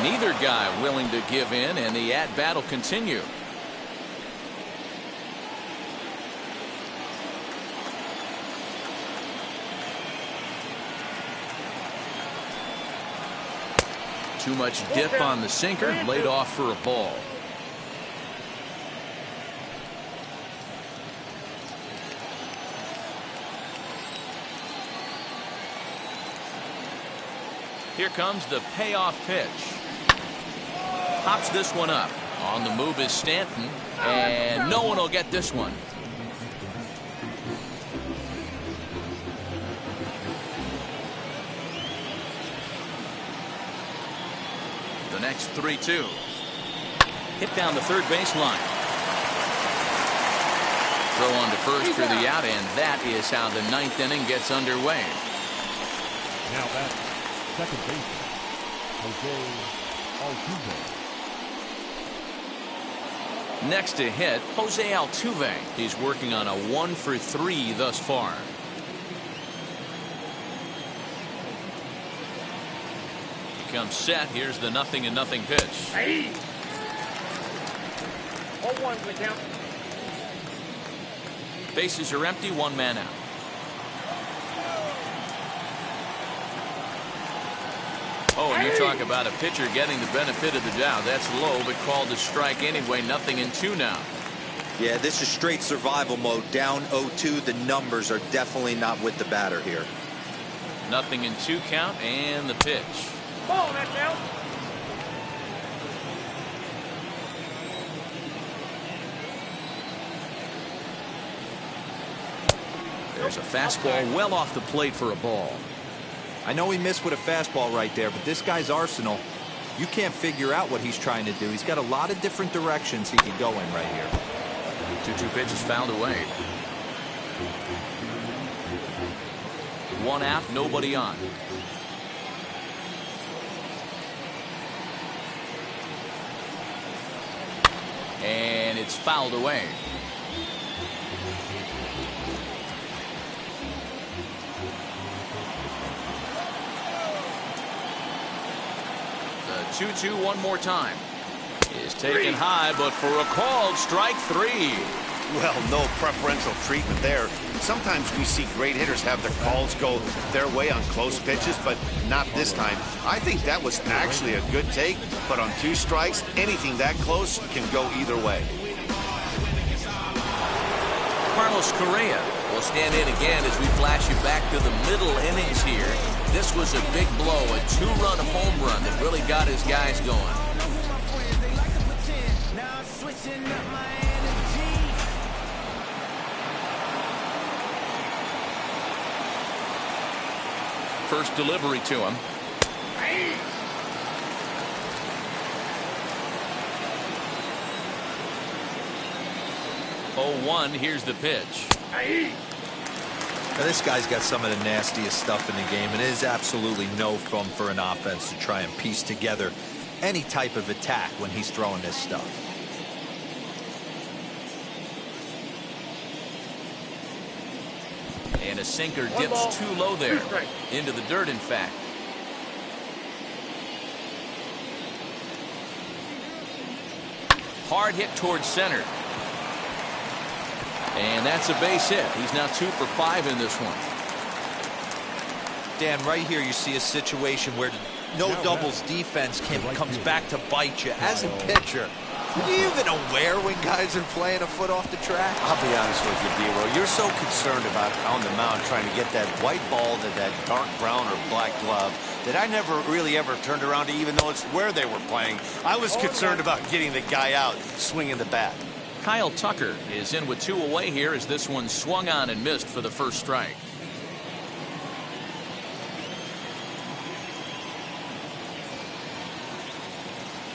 Neither guy willing to give in, and the at-bat will continue. Too much dip on the sinker, laid off for a ball. Here comes the payoff pitch. Pops this one up. On the move is Stanton, and no one will get this one. The next 3-2. Hit down the third baseline. Throw on to first for the out, and that is how the ninth inning gets underway. Now back, second baseman, Jose Altuve. Next to hit, Jose Altuve. He's working on a 1-for-3 thus far. He comes set. Here's the 0-0 pitch. Hey. 0-1 with count. Bases are empty, one man out. Oh, and you talk about a pitcher getting the benefit of the doubt. That's low, but called a strike anyway. 0-2 now. Yeah, this is straight survival mode. Down 0-2. The numbers are definitely not with the batter here. 0-2 count, and the pitch. Ball that now. There's a fastball well off the plate for a ball. I know he missed with a fastball right there, but this guy's arsenal, you can't figure out what he's trying to do. He's got a lot of different directions he can go in right here. 2-2 pitch is fouled away. One out, nobody on. And it's fouled away. The 2-2 one more time. Is taken high, but for a called strike three. Well, no preferential treatment there. Sometimes we see great hitters have their calls go their way on close pitches, but not this time. I think that was actually a good take, but on 2 strikes, anything that close can go either way. Carlos Correa will stand in again as we flash you back to the middle innings here. This was a big blow, a 2-run home run that really got his guys going. First delivery to him. Hey. Oh, 1, here's the pitch. Hey. Now, this guy's got some of the nastiest stuff in the game, and it is absolutely no fun for an offense to try and piece together any type of attack when he's throwing this stuff. And a sinker dips too low there. Into the dirt, in fact. Hard hit towards center. And that's a base hit. He's now 2 for 5 in this one. Dan, right here you see a situation where no doubles defense comes back to bite you. As a pitcher, are you even aware when guys are playing a foot off the track? I'll be honest with you, D-Roll. You're so concerned about on the mound trying to get that white ball to that dark brown or black glove that I never really ever turned around to even notice where they were playing. I was concerned about getting the guy out swinging the bat. Kyle Tucker is in with 2 away here as this one swung on and missed for the first strike.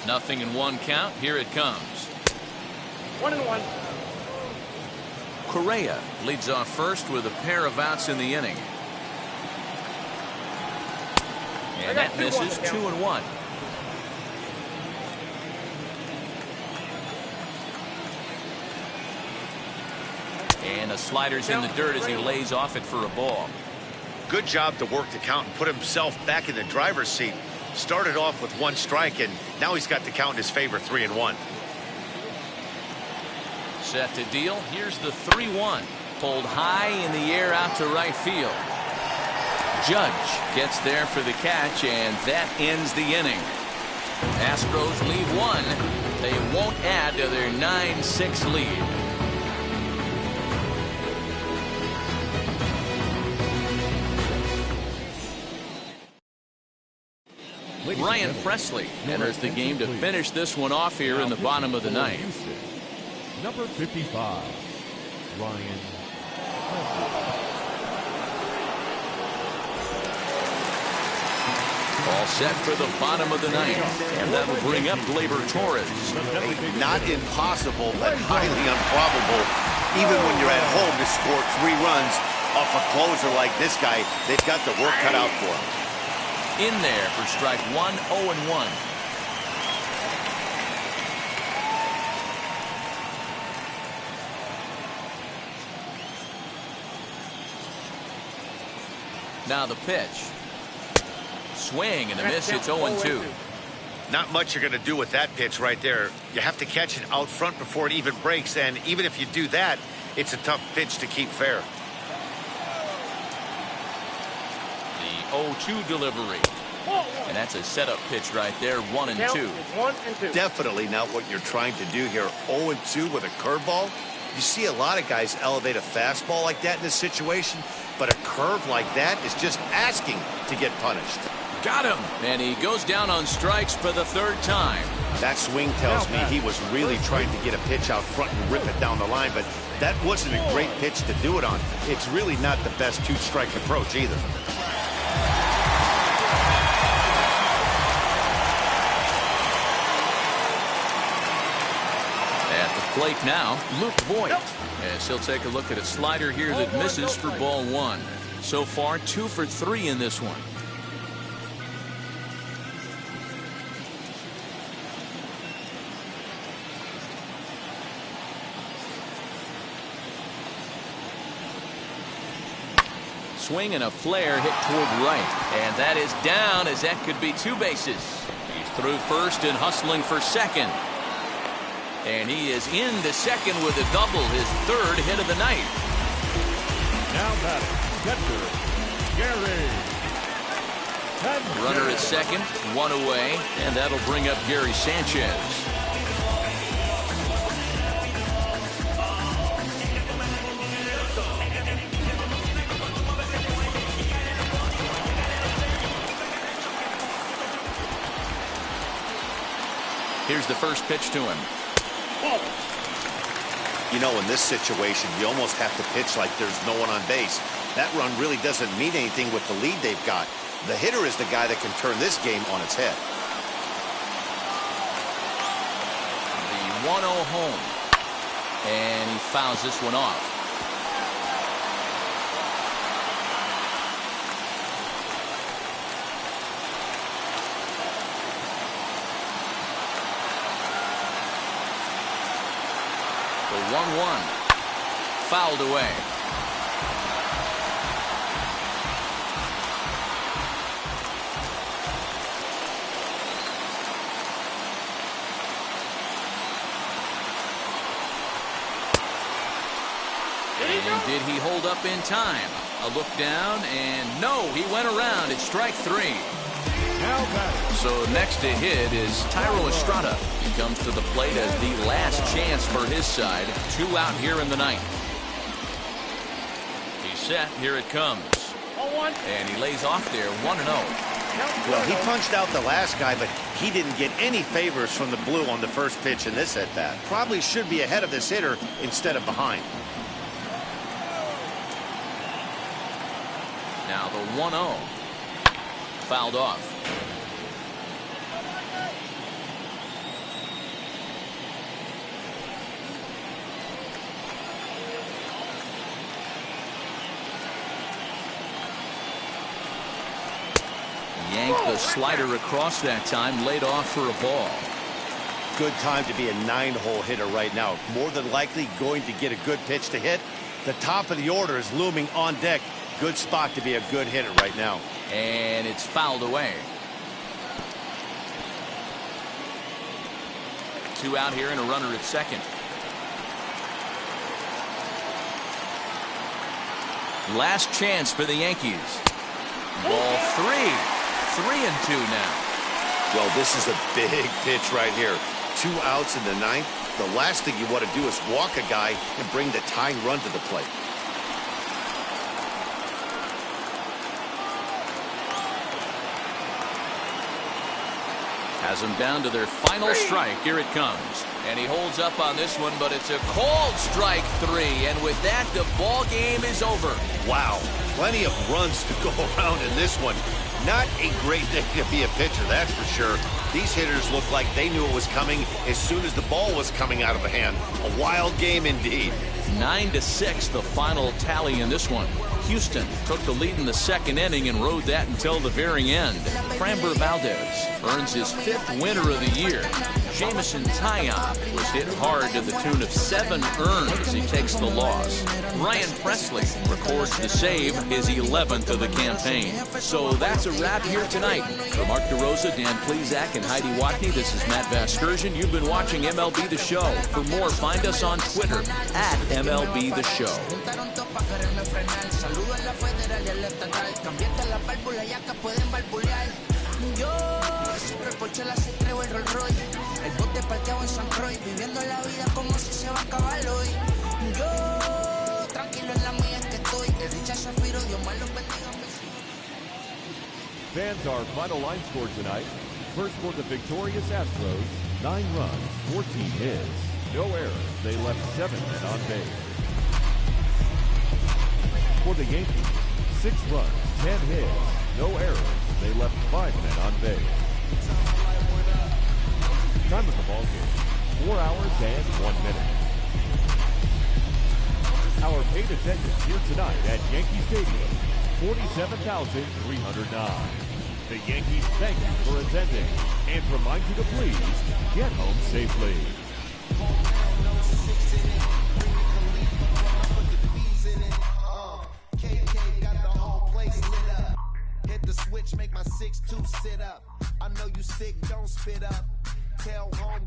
0-1 count. Here it comes. 1-1. Correa leads off first with a pair of outs in the inning. And that misses. 2-1. And a slider's in the dirt as he lays off it for a ball. Good job to work the count and put himself back in the driver's seat. Started off with 1 strike, and now he's got the count in his favor, 3-1. Set to deal. Here's the 3-1. Pulled high in the air out to right field. Judge gets there for the catch, and that ends the inning. Astros lead 1. They won't add to their 9-6 lead. Ryan Presley enters the game to finish this one off here in the bottom of the ninth. Number 55, Ryan Presley. All set for the bottom of the ninth, and that will bring up Gleyber Torres. Not impossible, but highly improbable. Even when you're at home to score 3 runs off a closer like this guy, they've got the work cut out for him. In there for strike 1, 0-1. Now the pitch. Swing and a miss. It's 0-2. Not much you're going to do with that pitch right there. You have to catch it out front before it even breaks, and even if you do that, it's a tough pitch to keep fair. The 0-2 delivery. And that's a setup pitch right there, 1-2. Definitely not what you're trying to do here. 0-2 with a curveball. You see a lot of guys elevate a fastball like that in this situation, but a curve like that is just asking to get punished. Got him. And he goes down on strikes for the 3rd time. That swing tells me he was really trying to get a pitch out front and rip it down the line, but that wasn't a great pitch to do it on. It's really not the best 2-strike approach either. Plate now, Luke Voigt, as he'll take a look at a slider here that misses for ball 1. So far, 2 for 3 in this one. Swing and a flare hit toward right, and that is down as that could be 2 bases. He's through first and hustling for second. And he is into second with a double, his 3rd hit of the night. Now batting, catcher, Gary. Runner at second, 1 away, and that'll bring up Gary Sanchez. Here's the first pitch to him. You know, in this situation, you almost have to pitch like there's no one on base. That run really doesn't mean anything with the lead they've got. The hitter is the guy that can turn this game on its head. The 1-0 home. And he fouls this one off. The 1-1 fouled away. And did he hold up in time? A look down, and no, he went around. It's strike 3. So next to hit is Thairo Estrada. He comes to the plate as the last chance for his side. 2 out here in the ninth. He's set. Here it comes. And he lays off there, 1-0. Well, he punched out the last guy, but he didn't get any favors from the blue on the first pitch in this at-bat. Probably should be ahead of this hitter instead of behind. Now the 1-0 fouled off. The slider across that time laid off for a ball. Good time to be a 9-hole hitter right now. More than likely going to get a good pitch to hit. The top of the order is looming on deck. Good spot to be a good hitter right now. And it's fouled away. 2 out here and a runner at second. Last chance for the Yankees. Ball 3. 3-2 now. Well, this is a big pitch right here. 2 outs in the 9th. The last thing you want to do is walk a guy and bring the tying run to the plate. Has them down to their final strike. Here it comes. And he holds up on this one, but it's a cold strike 3. And with that, the ball game is over. Wow. Plenty of runs to go around in this one. Not a great day to be a pitcher, that's for sure. These hitters look like they knew it was coming as soon as the ball was coming out of the hand. A wild game indeed. 9-6, the final tally in this one. Houston took the lead in the 2nd inning and rode that until the very end. Framber Valdez earns his 5th winner of the year. Jamison Tyone was hit hard to the tune of 7 earned as he takes the loss. Ryan Presley records the save, his 11th of the campaign. So that's a wrap here tonight. For Mark DeRosa, Dan Plesac, and Heidi Watney, this is Matt Vasgersian. You've been watching MLB The Show. For more, find us on Twitter at MLB The Show. El bote parqueado en San Croix, viviendo la vida como si se va a acabar hoy. Yo, tranquilo en la mía que estoy. El Richard Zafiro, Dios más los bendiga. Fans, our final line score tonight. First for the victorious Astros, 9 runs, 14 hits. No errors. They left 7 men on base. For the Yankees, 6 runs, 10 hits. No errors. They left 5 men on base. Time of the ball game, 4 hours and 1 minute. Our paid attendance here tonight at Yankee Stadium, 47,309. The Yankees thank you for attending and remind you to please get home safely. Hit the switch, make my 6-2 sit up. I know you sick, don't spit up. Tell home